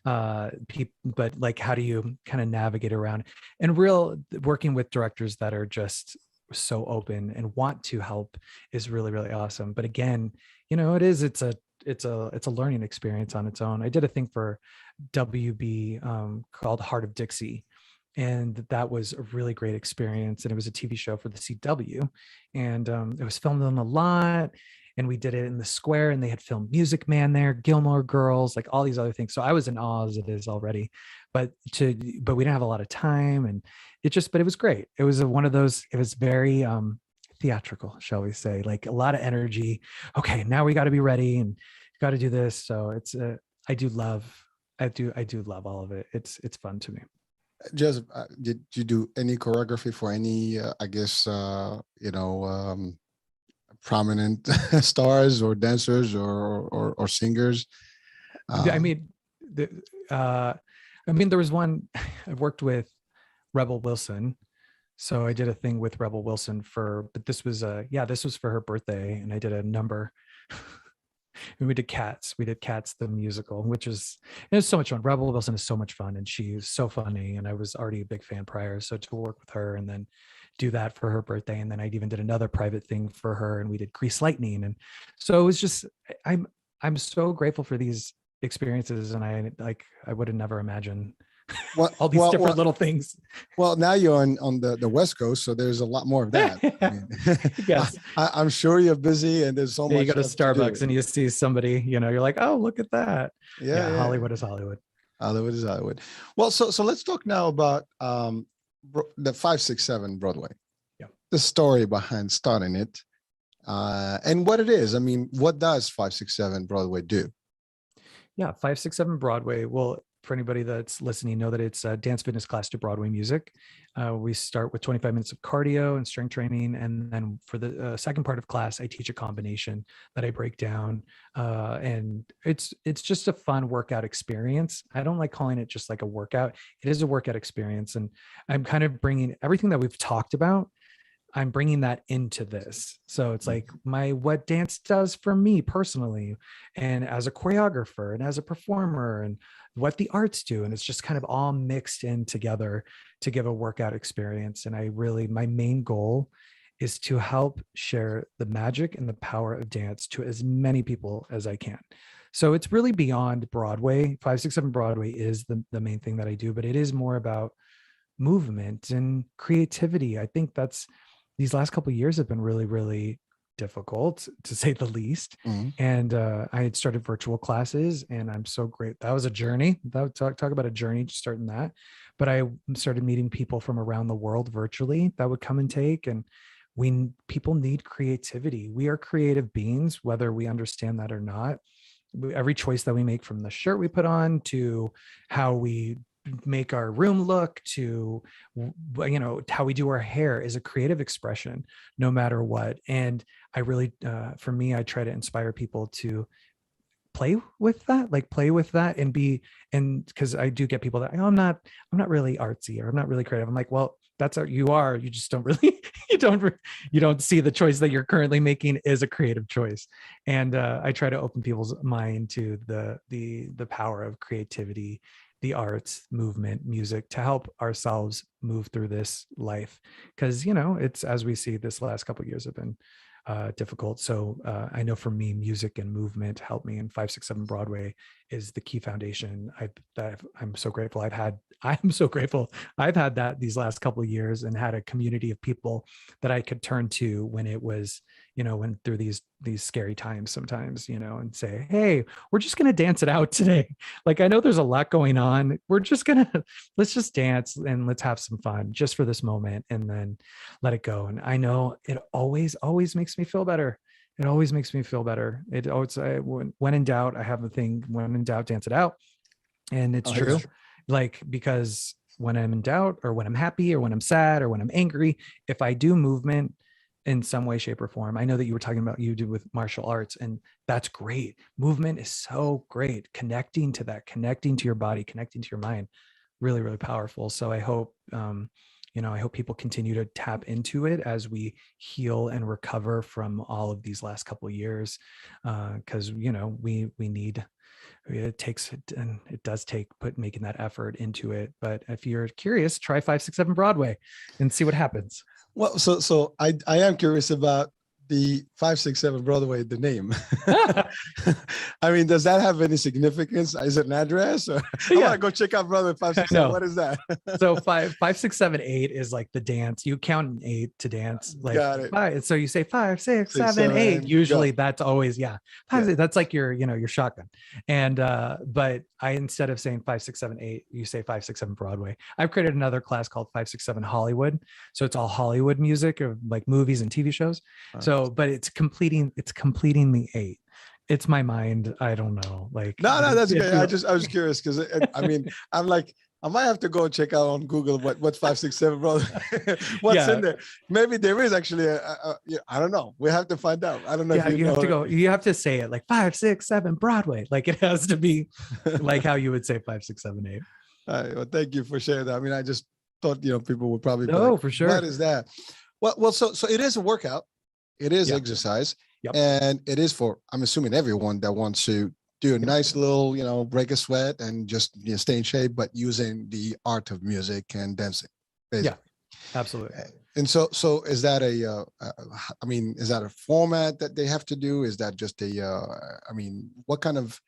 But like, how do you kind of navigate around, and working with directors that are just so open and want to help is really, really awesome. But again, it's a learning experience on its own. I did a thing for WB called Heart of Dixie, and that was a really great experience. And it was a TV show for the CW, and it was filmed on a lot, and we did it in the square, and they had filmed Music Man there, Gilmore Girls, like all these other things. So I was in awe as it is already, but we didn't have a lot of time, and but it was great. It was one of those, it was very theatrical, shall we say, like a lot of energy. Okay, now we got to be ready and got to do this. So it's I do love all of it. It's fun to me.
Just did you do any choreography for any prominent stars or dancers or singers?
I mean, there was one. I worked with Rebel Wilson, so I did a thing with Rebel Wilson but this was for her birthday, and I did a number. And we did Cats the musical, it was so much fun. Rebel Wilson is so much fun, and she's so funny, and I was already a big fan prior, so to work with her and then do that for her birthday, and then I even did another private thing for her, and we did Grease Lightning. And so it was just, I'm so grateful for these experiences, and I would have never imagined all these different little things.
Well, now you're on the West Coast, so there's a lot more of that. I mean,
yes,
I'm sure you're busy, and there's so much.
You go to Starbucks and you see somebody, you're like, oh, look at that. Yeah. Hollywood is Hollywood.
Hollywood is Hollywood. Well, so let's talk now about the 567 Broadway.
Yeah,
the story behind starting it, and what it is. I mean, what does 567 Broadway do?
Yeah, 567 Broadway. Well, for anybody that's listening, know that it's a dance fitness class to Broadway music. We start with 25 minutes of cardio and strength training. And then for the second part of class, I teach a combination that I break down. And it's just a fun workout experience. I don't like calling it just like a workout. It is a workout experience. And I'm kind of bringing everything that we've talked about, I'm bringing that into this. So it's like what dance does for me personally, and as a choreographer and as a performer, and what the arts do. And it's just kind of all mixed in together to give a workout experience. And my main goal is to help share the magic and the power of dance to as many people as I can. So it's really beyond Broadway. 567 Broadway is the main thing that I do, but it is more about movement and creativity. I think these last couple of years have been really, really difficult, to say the least. Mm-hmm. And I had started virtual classes, and I'm so great. That was a journey. Talk about a journey, just starting that. But I started meeting people from around the world virtually that would come and take. And people need creativity. We are creative beings, whether we understand that or not. Every choice that we make, from the shirt we put on to how we make our room look to how we do our hair, is a creative expression no matter what. And I really for me, I try to inspire people to play with that and because I do get people that, I'm not really artsy, or I'm not really creative. I'm like, well, that's how you are. You just don't really you don't see the choice that you're currently making is a creative choice. And I try to open people's mind to the power of creativity, the arts, movement, music, to help ourselves move through this life. Because, it's, as we see, this last couple of years have been difficult. So I know for me, music and movement helped me, and 567 Broadway is the key foundation. I'm so grateful. I'm so grateful I've had that these last couple of years, and had a community of people that I could turn to when it was, when through these scary times sometimes, and say, hey, we're just going to dance it out today. Like, I know there's a lot going on. Let's just dance and let's have some fun just for this moment, and then let it go. And I know it always makes me feel better. It always makes me feel better. When in doubt, I have the thing, when in doubt, dance it out. And it's true. Like, because when I'm in doubt, or when I'm happy, or when I'm sad, or when I'm angry, if I do movement in some way, shape, or form, I know that you were talking about you do with martial arts, and that's great. Movement is so great. Connecting to that, connecting to your body, connecting to your mind, really, really powerful. So I hope, I hope people continue to tap into it as we heal and recover from all of these last couple of years. Cause we need, it does take making that effort into it. But if you're curious, try 567 Broadway and see what happens.
Well, so I am curious about the 567 Broadway, the name. I mean, does that have any significance? Is it an address? Or I want to go check out Broadway 567. What is that?
So 5, 6, 7, 8 is like the dance. You count an 8 to dance. Like
Got it.
5. So you say 5, 6, 7, 8. Usually that's always that's like your shotgun. And but instead of saying 5, 6, 7, 8, you say 5, 6, 7 Broadway. I've created another class called 5, 6, 7 Hollywood. So it's all Hollywood music of like movies and TV shows. So, but it's completing the 8. It's my mind. I don't know. Like,
no, that's good. I was curious because I mean, I'm like, I might have to go check out on Google what's 5, 6, 7 Broadway. What's in there? Maybe there is actually I don't know. We have to find out. I don't know.
You have to go. You have to say it like 5, 6, 7 Broadway. Like it has to be like how you would say 5, 6, 7, 8.
All right. Well, thank you for sharing that. I mean, I just thought people would probably be
like, for sure.
What is that? Well, so it is a workout. It is exercise.
Yep.
And it is for, I'm assuming, everyone that wants to do a nice little, break a sweat and just stay in shape, but using the art of music and dancing. Basically.
Yeah, absolutely.
And so is that is that a format that they have to do? Is that just what kind of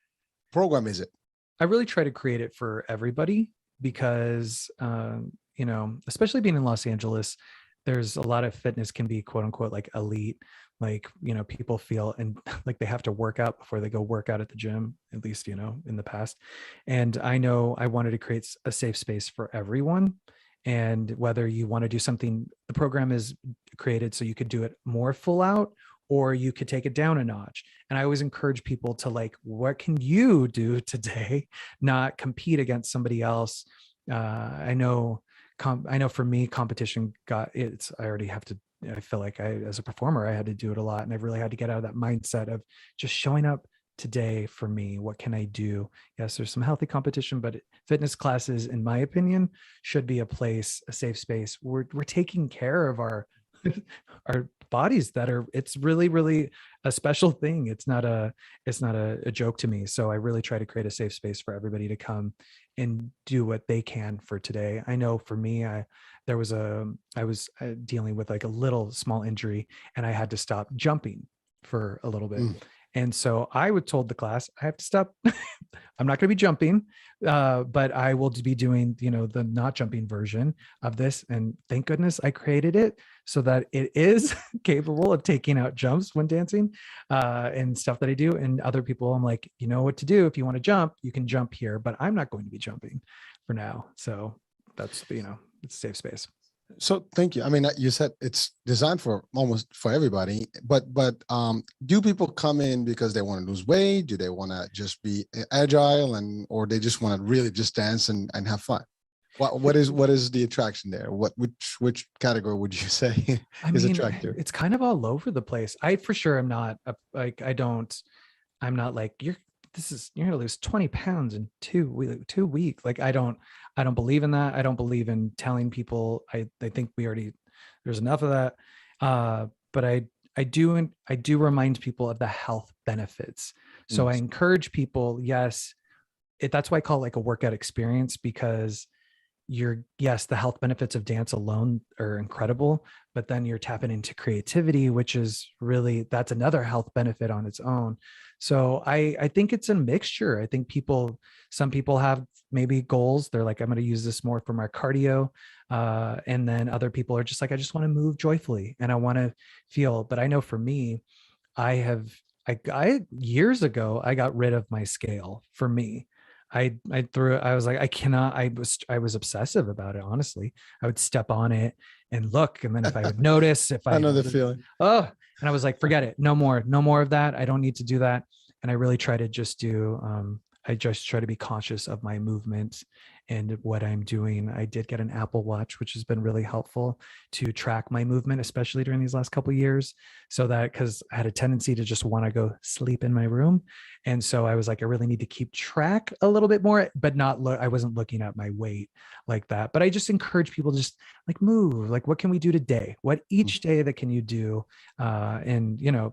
program is it?
I really try to create it for everybody because, especially being in Los Angeles, there's a lot of fitness can be quote unquote like elite. Like, people feel and like they have to work out before they go work out at the gym, at least, in the past. And I know I wanted to create a safe space for everyone. And whether you want to do something, the program is created so you could do it more full out, or you could take it down a notch. And I always encourage people to like, what can you do today? Not compete against somebody else. I know for me, competition I already have to, I feel like as a performer, I had to do it a lot. And I've really had to get out of that mindset of just showing up today for me. What can I do? Yes, there's some healthy competition, but fitness classes, in my opinion, should be a safe space. We're taking care of our bodies it's really, really a special thing. It's not a joke to me. So I really try to create a safe space for everybody to come and do what they can for today. I know for me, I was dealing with like a little small injury and I had to stop jumping for a little bit. And so I would told the class, I have to stop. I'm not going to be jumping, but I will be doing, the not jumping version of this. And thank goodness I created it so that it is capable of taking out jumps when dancing and stuff that I do. And other people, I'm like, you know what to do. If you want to jump, you can jump here, but I'm not going to be jumping for now. So that's, it's a safe space.
So thank you. I mean, you said it's designed for almost for everybody, but do people come in because they want to lose weight? Do they want to just be agile or they just want to really just dance and have fun? What is the attraction there? Which category would you say is attractive?
It's kind of all over the place. I for sure am not I'm not like you're gonna lose 20 pounds in 2 weeks. Like I don't believe in that. I don't believe in telling people. I think there's enough of that. But I do remind people of the health benefits. So I encourage people. Yes, that's why I call it like a workout experience, because the health benefits of dance alone are incredible, but then you're tapping into creativity, which is really, that's another health benefit on its own. So I think it's a mixture. I think some people have maybe goals. They're like, I'm going to use this more for my cardio. And then other people are just like, I just want to move joyfully and I want to feel, but I know for me, I years ago, I got rid of my scale for me. I was like, I cannot, I was obsessive about it. Honestly, I would step on it and look, and then if I would notice,
I know the feeling.
Oh, and I was like, forget it. No more of that. I don't need to do that. And I really try to just I just try to be conscious of my movement and what I'm doing. I did get an Apple Watch, which has been really helpful to track my movement, especially during these last couple of years. So that, because I had a tendency to just want to go sleep in my room. And so I was like, I really need to keep track a little bit more, but not look, I wasn't looking at my weight like that. But I just encourage people to just like move, like what can we do today? What each day that can you do? And you know,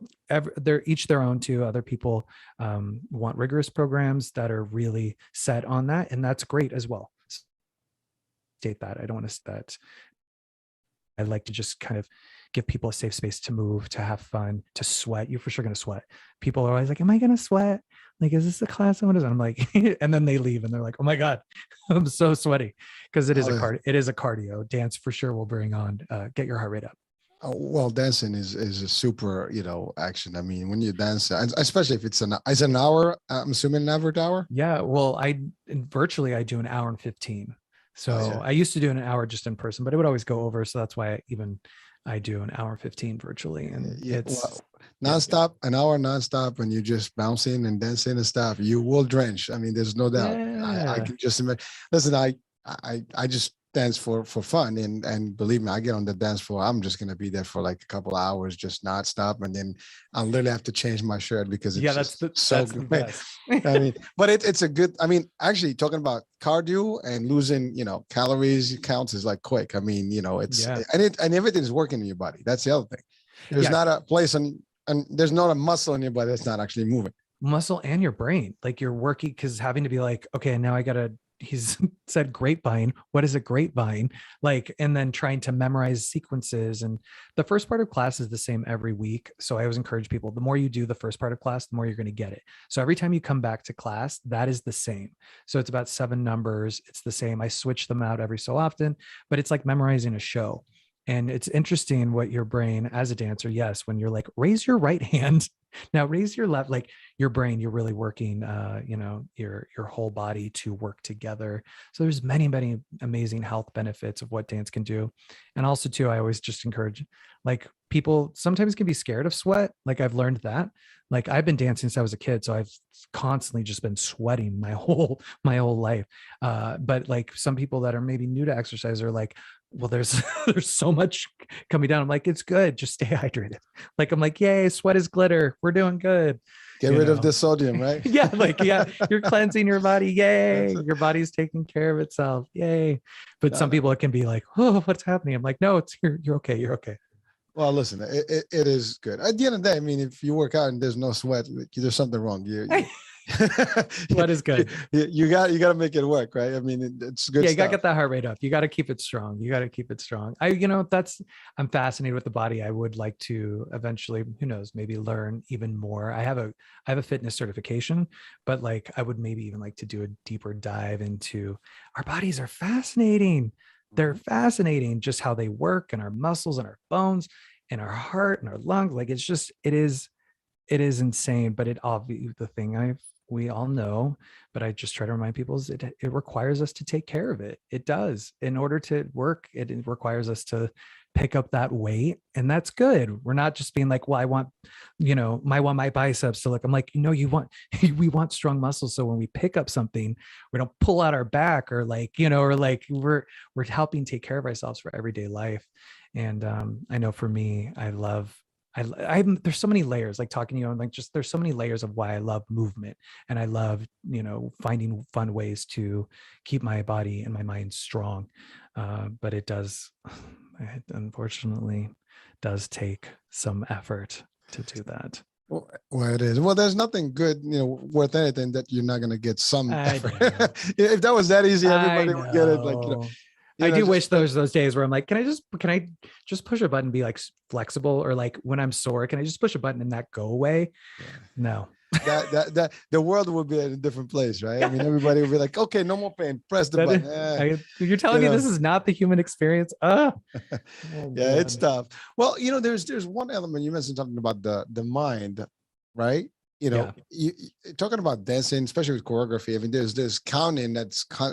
they're each their own too. Other people want rigorous programs that are really set on that. And that's great as well. State that. I don't want to that. I like to just kind of give people a safe space to move, to have fun, to sweat. You're for sure going to sweat. People are always like, am I going to sweat? Like, is this a class? What is it? I'm like, and then they leave and they're like, oh my God, I'm so sweaty. Because it is a cardio. Dance for sure will bring on, get your heart rate up.
Oh, well, dancing is a super, you know, action. I mean, when you dance, especially if it's an hour, I'm assuming an average hour.
Yeah. Well, I do an hour and 15. So I used to do an hour just in person, but it would always go over. So that's why I do an hour 15 virtually. And it's
nonstop, an hour nonstop, and you're just bouncing and dancing and stuff. You will drench. I mean, there's no doubt. I can just imagine. Listen, I just dance for fun, and believe me, I get on the dance floor, I'm just gonna be there for like a couple of hours, just nonstop, and then I'll literally have to change my shirt because it's that's the best. I mean, but it's a good. I mean, actually, talking about cardio and losing, you know, calories counts is like quick. I mean, you know, it's and everything is working in your body. That's the other thing. There's not a place and there's not a muscle in your body that's not actually moving.
Muscle and your brain, like you're working, because having to be like, okay, now I gotta. He's said grapevine. What is a grapevine? Like, and then trying to memorize sequences. And the first part of class is the same every week. So I always encourage people, the more you do the first part of class, the more you're going to get it. So every time you come back to class, that is the same. So it's about 7 numbers. It's the same. I switch them out every so often, but it's like memorizing a show. And it's interesting what your brain as a dancer, yes, when you're like, raise your right hand, now raise your left, like your brain, you're really working, you know, your whole body to work together. So there's many, many amazing health benefits of what dance can do. And also too, I always just encourage, like, people sometimes can be scared of sweat. Like I've learned that, like I've been dancing since I was a kid. So I've constantly just been sweating my whole life. But like some people that are maybe new to exercise are like, well, there's so much coming down. I'm like, it's good. Just stay hydrated. Like, I'm like, yay, sweat is glitter. We're doing good.
Get rid of the sodium, right?
You're cleansing your body. Yay. Your body's taking care of itself. Yay. But some people, it can be like, oh, what's happening? I'm like, no, you're okay. You're okay.
Well, listen, it is good. At the end of the day, I mean, if you work out and there's no sweat, there's something wrong.
What is good?
You got to make it work, right? I mean, it's good.
Yeah, you got to get that heart rate up. You got to keep it strong. I'm fascinated with the body. I would like to eventually, who knows, maybe learn even more. I have a fitness certification, but like I would maybe even like to do a deeper dive into our bodies are fascinating. They're fascinating, just how they work, and our muscles and our bones and our heart and our lungs. Like it is insane. But the thing we all know, but I just try to remind people is it requires us to take care of it. It does. In order to work, it requires us to pick up that weight, and that's good. We're not just being like, well, I want, you know, my biceps to look. I'm like, you know, we want strong muscles. So when we pick up something, we don't pull out our back or like, you know, or like we're helping take care of ourselves for everyday life. And I know for me, there's so many layers, like talking to you, like just there's so many layers of why I love movement, and I love, you know, finding fun ways to keep my body and my mind strong. But it unfortunately does take some effort to do that.
Well, it is. Well, there's nothing good, you know, worth anything that you're not going to get some effort. If that was that easy, everybody would get it. Like, you know,
I do wish those days where I'm like, can I just push a button and be like flexible, or like when I'm sore, can I just push a button and that go away? Yeah. No.
that the world would be at a different place, right? I mean, everybody would be like, okay, no more pain, press the button.
You're telling me this is not the human experience? Yeah,
it's tough. Well, you know, there's one element you mentioned, something about the mind, right?
Yeah.
Talking about dancing, especially with choreography. I mean, there's counting.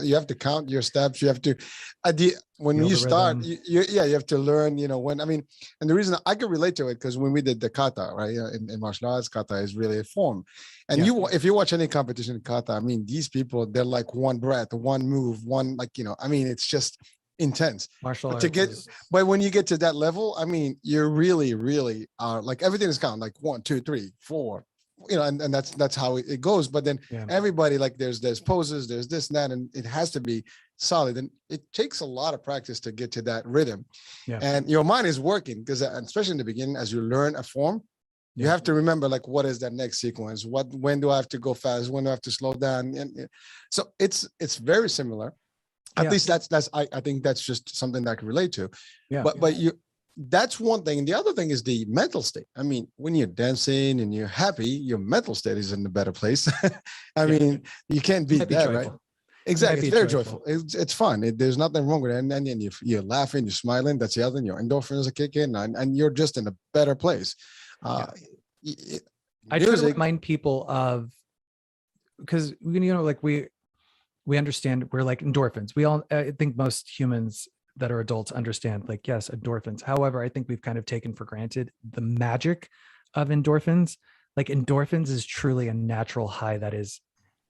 You have to count your steps. You have to, when
Feel
you
the
start,
rhythm.
you have to learn. When and the reason I can relate to it because when we did the kata, right, in martial arts, kata is really a form. And
Yeah.
if you watch any competition in kata, I mean, these people, they're like one breath, one move, one I mean, it's just intense.
Martial
But but when you get to that level, I mean, you're really, really like everything is counted, like 1, 2, 3, 4. And that's how it goes. But then
yeah.
everybody, like there's poses, there's this and that, and it has to be solid. And it takes a lot of practice to get to that rhythm.
Yeah.
And your mind is working because especially in the beginning, as you learn a form, you have to remember like what is that next sequence? When do I have to go fast? When do I have to slow down? And so it's very similar. At least I think that's just something that I can relate to.
Yeah.
But that's one thing. And the other thing is the mental state. I mean, when you're dancing and you're happy, your mental state is in a better place. I mean, you can't beat that, right? Exactly. It's very joyful. It's fun. There's nothing wrong with it. And then you're laughing, you're smiling. That's the other thing. Your endorphins are kicking and you're just in a better place.
I try to remind people of, because, like we understand we're like endorphins. We all, I think most humans that are adults understand, like, yes, endorphins. However, I think we've kind of taken for granted the magic of endorphins. Like endorphins is truly a natural high that is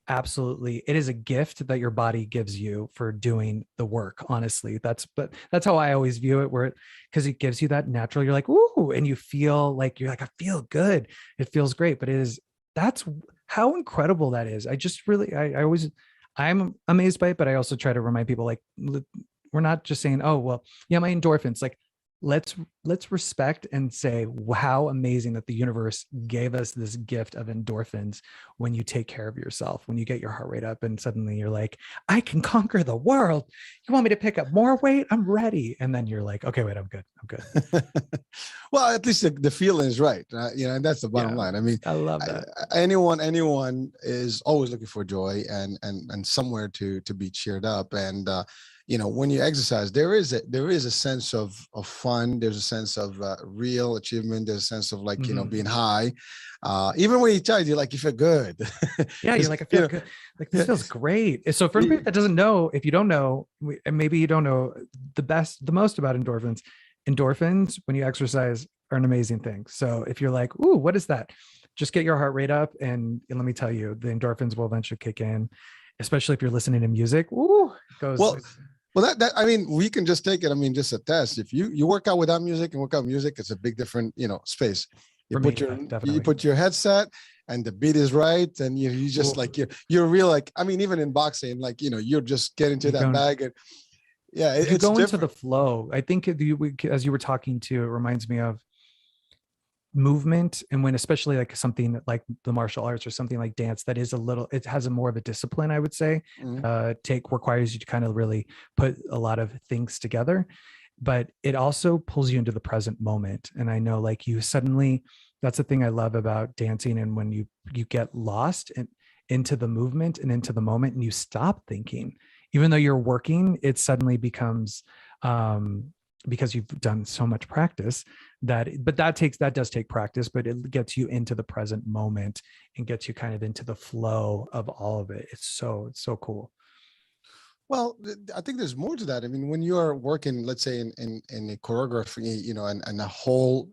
absolutely, it is a gift that your body gives you for doing the work. Honestly, that's how I always view it, because it gives you that natural, you're like, ooh, and you feel like, you're like, I feel good. It feels great. But that's how incredible that is. I just really, I'm amazed by it, but I also try to remind people, like, we're not just saying, oh, well, yeah, my endorphins, like, let's respect and say how amazing that the universe gave us this gift of endorphins when you take care of yourself, when you get your heart rate up and suddenly you're like, I can conquer the world. You want me to pick up more weight? I'm ready. And then you're like, okay, wait, I'm good.
Well, at least the feeling is right. And that's the bottom line. I mean,
I love that.
Anyone is always looking for joy and somewhere to be cheered up. And when you exercise, there is a sense of fun. There's a sense of real achievement. There's a sense of like, being high. Even when you tell you like, you feel good.
Yeah. You're like, I feel good. Like, this feels great. So for anybody that doesn't know, if you don't know, and maybe you don't know the most about endorphins when you exercise are an amazing thing. So if you're like, ooh, what is that? Just get your heart rate up. And let me tell you, the endorphins will eventually kick in, especially if you're listening to music. Ooh, it goes.
Well, that I mean, we can just take it. I mean, just a test. If you work out without music and work out music, it's a big different, space. You put your headset and the beat is right, and you just like you're real. Like, I mean, even in boxing, like you're just getting to that bag, and it's
go
different.
into the flow. I think as you were talking to, it reminds me of movement, and when especially like something like the martial arts or something like dance that is it has a more of a discipline, I would say. Requires you to kind of really put a lot of things together, but it also pulls you into the present moment. And I know, like, you suddenly, that's the thing I love about dancing, and when you get lost into the movement and into the moment, and you stop thinking, even though you're working, it suddenly becomes because you've done so much practice that does take practice, but it gets you into the present moment and gets you kind of into the flow of all of it. It's so cool.
Well, I think there's more to that. I mean, when you're working, let's say in a choreography, and a whole,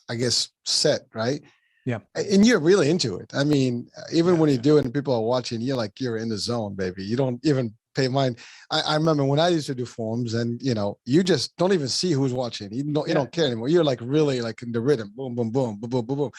I guess, set, right?
Yeah.
And you're really into it. I mean, even when you do it and people are watching, you're in the zone, baby. You don't even pay mind. I remember when I used to do forms, and you just don't even see who's watching. You don't care anymore. You're like really like in the rhythm, boom, boom, boom, boom, boom, boom, boom.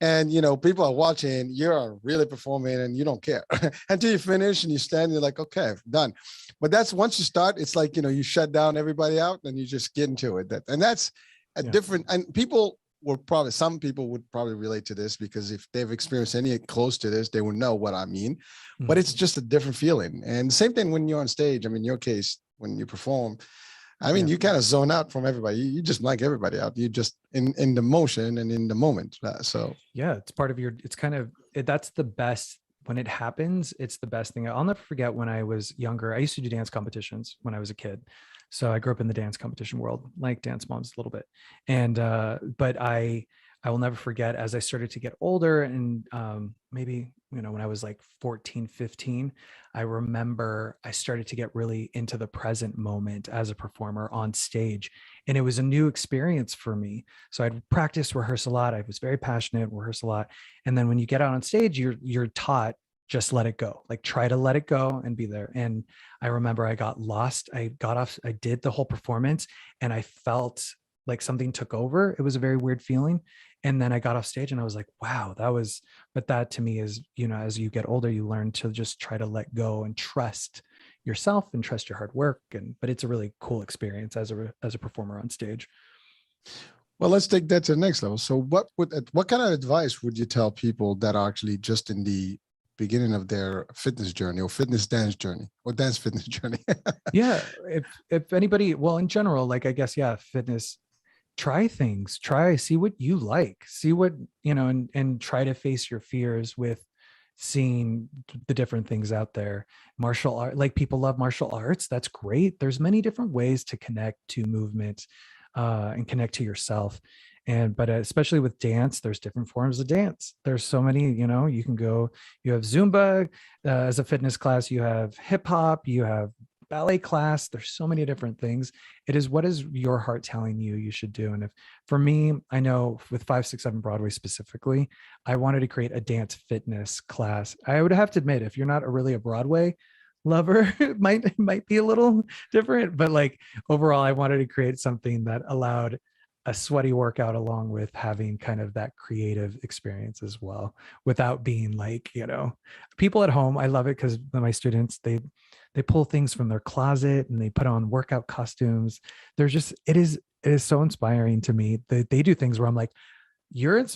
And people are watching, you're really performing, and you don't care until you finish and you stand, you're like, okay, done. But that's once you start, it's like, you shut down everybody out and you just get into it. And that's a different, and some people would probably relate to this, because if they've experienced any close to this, they would know what I mean. But it's just a different feeling. And same thing when you're on stage. I mean, in your case, when you perform, I mean, you kind of zone out from everybody. You just blank everybody out. You just in the motion and in the moment. So
yeah, it's part of that's the best. When it happens, it's the best thing. I'll never forget when I was younger. I used to do dance competitions when I was a kid. So I grew up in the dance competition world, like Dance Moms a little bit. And, but I I will never forget, as I started to get older, and maybe, when I was like 14, 15, I remember I started to get really into the present moment as a performer on stage. And it was a new experience for me. So I'd practice, rehearse a lot. I was very passionate, rehearse a lot. And then when you get out on stage, you're taught, just let it go, like try to let it go and be there. And I remember I got lost. I got off, I did the whole performance, and I felt like something took over. It was a very weird feeling. And then I got off stage and I was like, wow, but that to me is, as you get older, you learn to just try to let go and trust yourself and trust your hard work. But it's a really cool experience as a performer on stage.
Well, let's take that to the next level. So what kind of advice would you tell people that are actually just in the beginning of their fitness journey or fitness dance journey or dance fitness journey?
Yeah. If anybody, well, in general, like, I guess, yeah, fitness, try things, see what you like, see what, and try to face your fears with seeing the different things out there. Martial art, like, people love martial arts. That's great. There's many different ways to connect to movement and connect to yourself. But especially with dance, there's different forms of dance. There's so many, you can go, you have Zumba as a fitness class, you have hip hop, you have ballet class. There's so many different things. It is, what is your heart telling you should do? And for me, I know with 567 Broadway specifically, I wanted to create a dance fitness class. I would have to admit, if you're not really a Broadway lover, it might be a little different, but like, overall, I wanted to create something that allowed a sweaty workout along with having kind of that creative experience as well, without being like, people at home. I love it because my students, they pull things from their closet and they put on workout costumes. It is so inspiring to me. They do things where I'm like, you're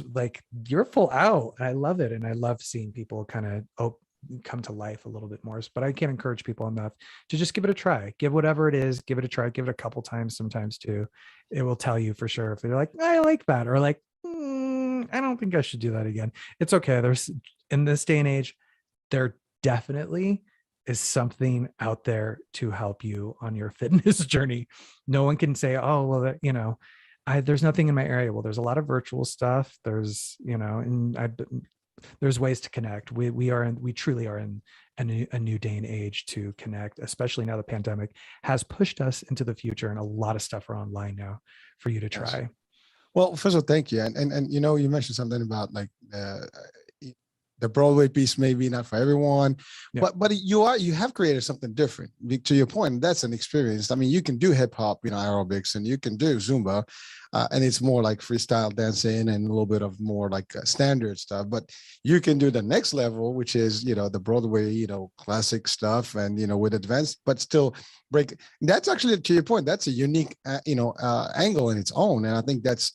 full out. And I love it. And I love seeing people kind of come to life a little bit more. But I can't encourage people enough to just give it a try. Give whatever it is, give it a try, give it a couple times, sometimes too. It will tell you for sure if they're like, I like that, or like, I don't think I should do that again. It's okay. There's, in this day and age, there definitely is something out there to help you on your fitness journey. No one can say, oh, well, there's nothing in my area. Well, there's a lot of virtual stuff. There's, there's ways to connect. We truly are in a new day and age to connect, especially now the pandemic has pushed us into the future, and a lot of stuff are online now for you to try.
Yes. Well, first of all, thank you. And you mentioned something about like the Broadway piece, maybe not for everyone, yeah. but you have created something different. To your point, that's an experience. I mean, you can do hip hop, aerobics, and you can do Zumba, and it's more like freestyle dancing and a little bit of more like standard stuff. But you can do the next level, which is the Broadway, classic stuff, and with advanced, but still break. That's actually, to your point, that's a unique angle in its own, and I think that's.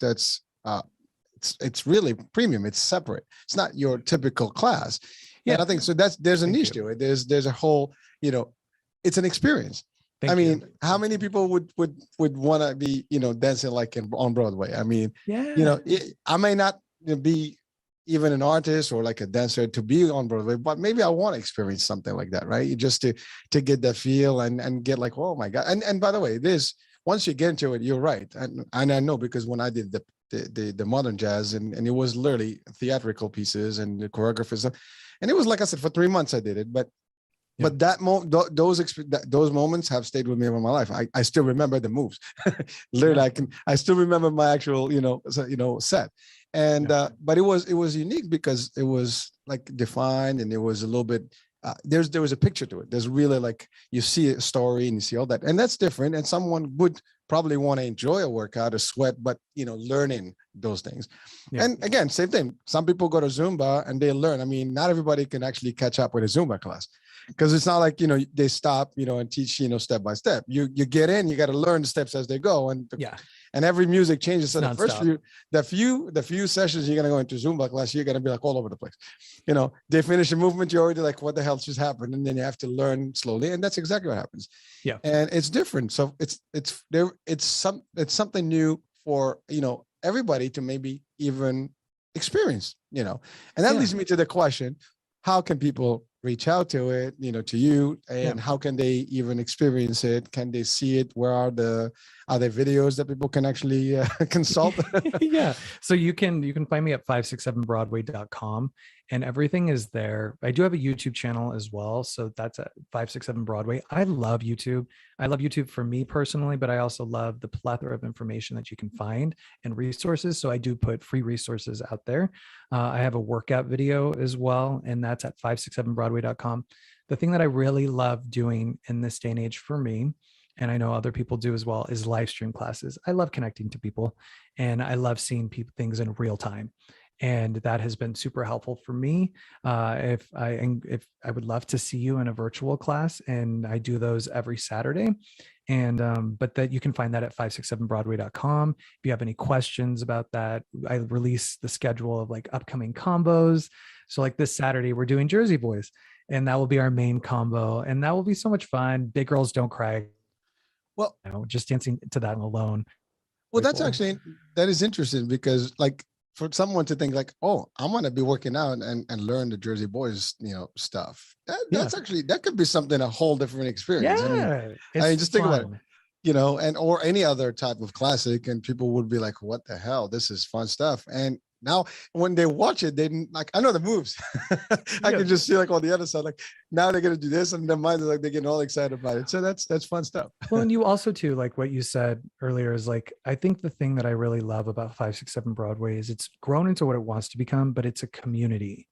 It's really premium. It's separate. It's not your typical class. Yeah, and I think so. There's a niche to it. There's a whole, it's an experience. I mean, how many people would want to be, dancing like on Broadway? I mean, yeah. I may not be even an artist or like a dancer to be on Broadway, but maybe I want to experience something like that, right? Just to get that feel and get like, oh my God. And by the way, once you get into it, you're right. And I know, because when I did the modern jazz, and it was literally theatrical pieces and the choreographers, and it was, like I said, for 3 months I did it, but those moments have stayed with me all my life. I still remember the moves. Literally, I still remember my actual set, and but it was unique because it was like defined, and it was a little bit there was a picture to it. There's really, like, you see a story and you see all that, and that's different. And someone would probably want to enjoy a workout or sweat, but learning those things. Yeah. And again, same thing. Some people go to Zumba and they learn. I mean, not everybody can actually catch up with a Zumba class, because it's not like they stop and teach step by step. You get in, you got to learn the steps as they go, and and every music changes. So the first few sessions you're gonna go into Zumba class, you're gonna be like all over the place. They finish a movement, you're already like, what the hell just happened? And then you have to learn slowly, and that's exactly what happens. Yeah, and it's different. So it's something new for everybody to maybe even experience. And that leads me to the question: how can people reach out to it, to you, and
Yeah.
how can they even experience it? Can they see it? Where are there videos that people can actually consult?
Yeah. So you can find me at 567broadway.com, and everything is there. I do have a YouTube channel as well. So that's at 567 Broadway. I love YouTube. I love YouTube for me personally, but I also love the plethora of information that you can find and resources. So I do put free resources out there. I have a workout video as well, and that's at 567broadway.com. The thing that I really love doing in this day and age for me, and I know other people do as well, is live stream classes. I love connecting to people, and I love seeing people things in real time. And that has been super helpful for me. If I would love to see you in a virtual class, and I do those every Saturday. And but that you can find that at 567broadway.com. If you have any questions about that, I release the schedule of like upcoming combos. So like this Saturday, we're doing Jersey Boys, and that will be our main combo, and that will be so much fun. Big Girls Don't Cry,
Well,
just dancing to that alone.
well,
Very
that's
cool.
actually that is interesting because like for someone to think like, oh, I'm gonna be working out and learn the Jersey Boys, stuff.
Yeah.
That's actually that could be something a whole different experience.
Yeah.
I mean,
It's
just think about it,
fun.
and or any other type of classic, and people would be like, what the hell? This is fun stuff. And now when they watch it, they didn't like, I know the moves. I
Yeah.
can just see like on the other side, like now they're gonna do this, and their mind is like they're getting all excited about it. So that's fun stuff.
Well, and you also too, like what you said earlier, is like I think the thing that I really love about 567 Broadway is it's grown into what it wants to become, but it's a community,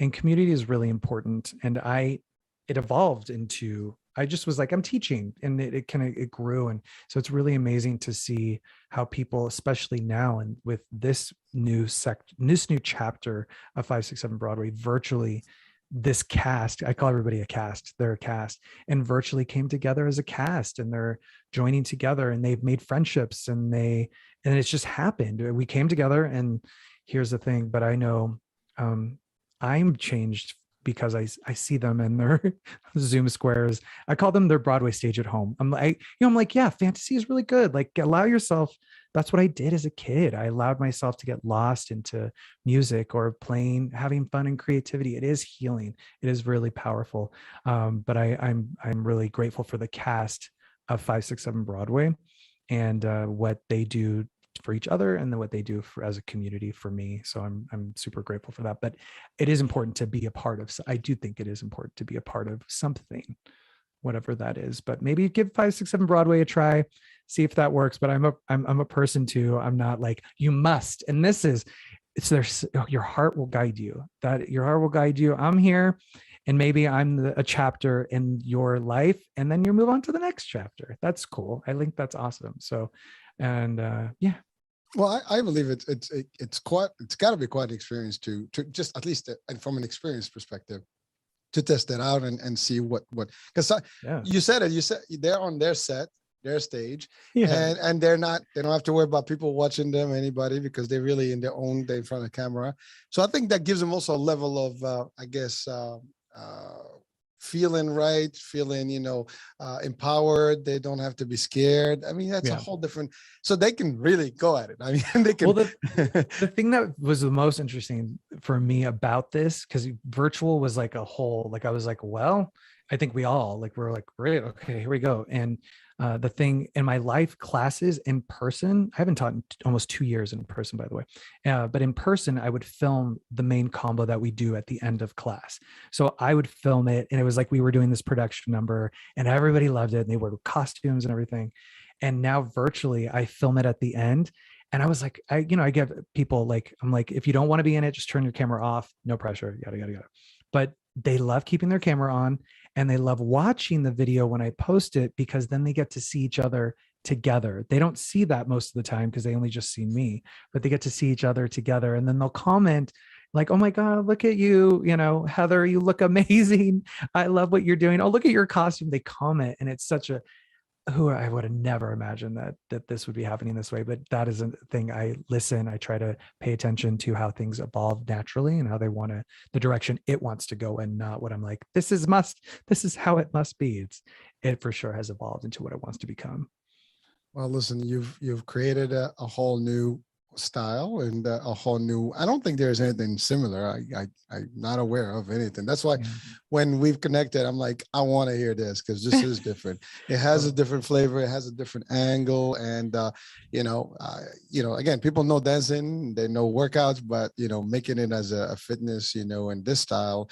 and community is really important. And it evolved into, I just was like, I'm teaching, and it kind of it grew. And so it's really amazing to see how people, especially now and with this new chapter of 567 Broadway, virtually this cast, I call everybody a cast, they're a cast, and virtually came together as a cast, and they're joining together, and they've made friendships, and it's just happened. We came together. And here's the thing, but I know I'm changed because I see them in their Zoom squares. I call them their Broadway stage at home. I'm like, yeah, fantasy is really good. Like, allow yourself. That's what I did as a kid. I allowed myself to get lost into music or playing, having fun and creativity. It is healing. It is really powerful. But I'm really grateful for the cast of 567 Broadway, and what they do for each other, and then what they do as a community for me. So I'm super grateful for that. But it is important to be a part of. I do think it is important to be a part of something, whatever that is. But maybe give 567 Broadway a try, see if that works. But I'm a person too. I'm not like, you must. And your heart will guide you. That your heart will guide you. I'm here, and maybe I'm a chapter in your life, and then you move on to the next chapter. That's cool. I think that's awesome. So, and yeah.
Well, I believe it's got to be quite an experience to just at least and from an experience perspective to test that out and see what because
Yeah.
you said they're on their set, their stage,
Yeah.
and they don't have to worry about people watching them, anybody, because they're really in they're in front of the camera. So I think that gives them also a level of feeling right, feeling empowered. They don't have to be scared. I mean, that's a
Yeah.
whole different, so they can really go at it. I mean, they can.
Well, the thing that was the most interesting for me about this, because virtual was like a whole, like I was like, well, I think we all like, we're like, great, okay, here we go. And the thing in my life classes in person, I haven't taught in almost 2 years in person, by the way. But in person, I would film the main combo that we do at the end of class. So I would film it, and it was like we were doing this production number, and everybody loved it, and they wore costumes and everything. And now virtually, I film it at the end. And I was like, I give people like, I'm like, if you don't want to be in it, just turn your camera off, no pressure, yada, yada, yada. But they love keeping their camera on, and they love watching the video when I post it, because then they get to see each other together. They don't see that most of the time because they only just see me, but they get to see each other together. And then they'll comment like, oh my God, look at you, Heather, you look amazing. I love what you're doing. Oh, look at your costume. They comment, and it's such who I would have never imagined that this would be happening this way. But that is a thing. I try to pay attention to how things evolve naturally, and how the direction it wants to go, and not what I'm like, this is how it must be. It for sure has evolved into what it wants to become.
Well, listen, you've created a whole new style and a whole new. I don't think there's anything similar. I'm not aware of anything. That's why
Yeah.
when we've connected, I'm like, I want to hear this because this is different. It has a
Totally.
different flavor. It has a different angle, and again, people know dancing, they know workouts, but making it as a fitness, and this style.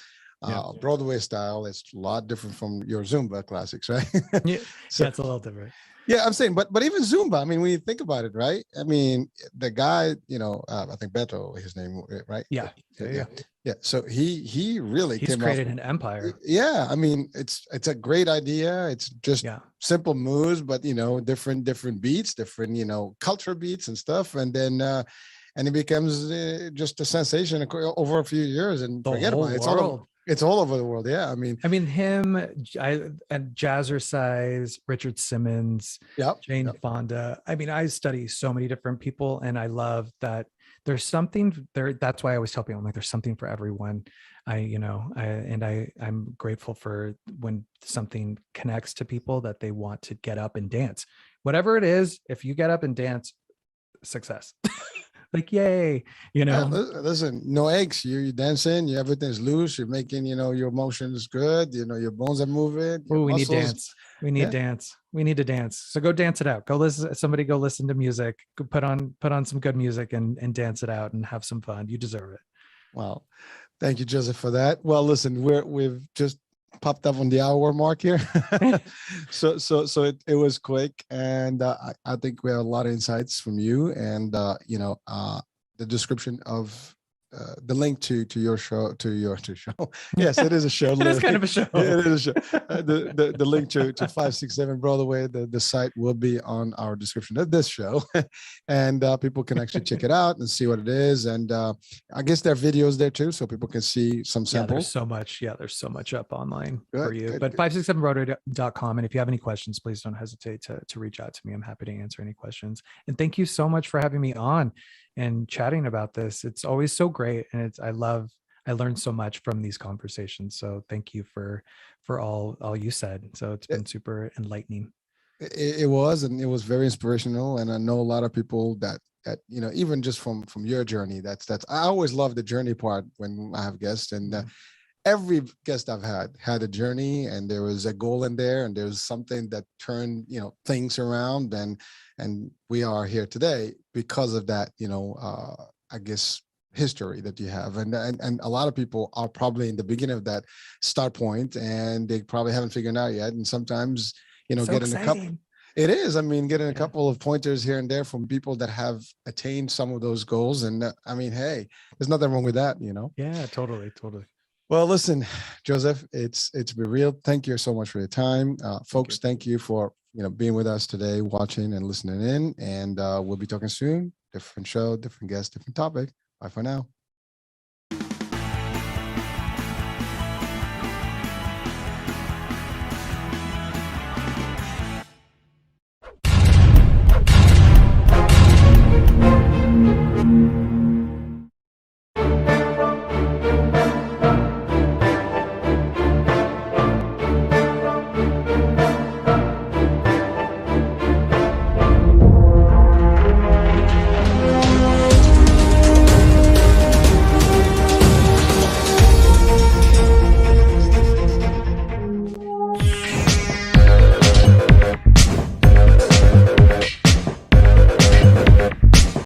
Yeah.
Broadway style is a lot different from your Zumba classics, right?
Yeah,
So,
yeah, it's a little different.
yeah, I'm saying, but even Zumba, I mean, when you think about it, right? I mean, the guy, I think Beto, his name, right?
Yeah.
Yeah. Yeah. So he really
He's
came
created
off.
an empire.
Yeah, I mean, it's a great idea. It's just
Yeah.
simple moves, but different beats, different culture beats and stuff, and then and it becomes just a sensation over a few years. And
The
forget
whole
about it. It's all over.
world.
It's all over the world. Yeah, I mean,
him, and Jazzercise, Richard Simmons,
yep.
Jane
Yep.
Fonda. I mean, I study so many different people, and I love that there's something there. That's why I always tell people, I'm like, there's something for everyone. I'm grateful for when something connects to people that they want to get up and dance. Whatever it is, if you get up and dance, success. Like, yay,
Listen, no aches. You dancing, everything's loose. You're making, your emotions good. Your bones are moving.
Oh, we need
muscles.
dance. We need dance. We need to dance. So go dance it out. Go listen. Somebody go listen to music. Go put on some good music and dance it out and have some fun. You deserve it.
Wow. Thank you, Joseph, for that. Well, listen, we've just popped up on the hour mark here. so it was quick, and I think we have a lot of insights from you, and the description of the link to your show, show. Yes, it is a show.
It is kind of a show.
It is a show. The link to 567 Broadway, the site will be on our description of this show, and people can actually check it out and see what it is. And I guess there are videos there too, so people can see some samples.
There's so much up online
Good,
for you.
good,
But
good.
567broadway.com, and if you have any questions, please don't hesitate to reach out to me. I'm happy to answer any questions. And thank you so much for having me on and chatting about this. It's always so great, and I learned so much from these conversations. So thank you for all you said. So it's been super enlightening.
It was, and it was very inspirational. And I know a lot of people that even just from your journey, that's I always love the journey part when I have guests, and every guest I've had a journey, and there was a goal in there, and there was something that turned things around, and we are here today because of that. I guess history that you have, and a lot of people are probably in the beginning of that start point, and they probably haven't figured it out yet. And sometimes
So
getting
exciting.
a couple. It is. I mean, getting a
Yeah.
couple of pointers here and there from people that have attained some of those goals, and I mean, hey, there's nothing wrong with that.
Yeah, totally.
Well, listen, Joseph, it's been real. Thank you so much for your time, folks. Thank you for being with us today, watching and listening in. And we'll be talking soon. Different show, different guest, different topic. Bye for now.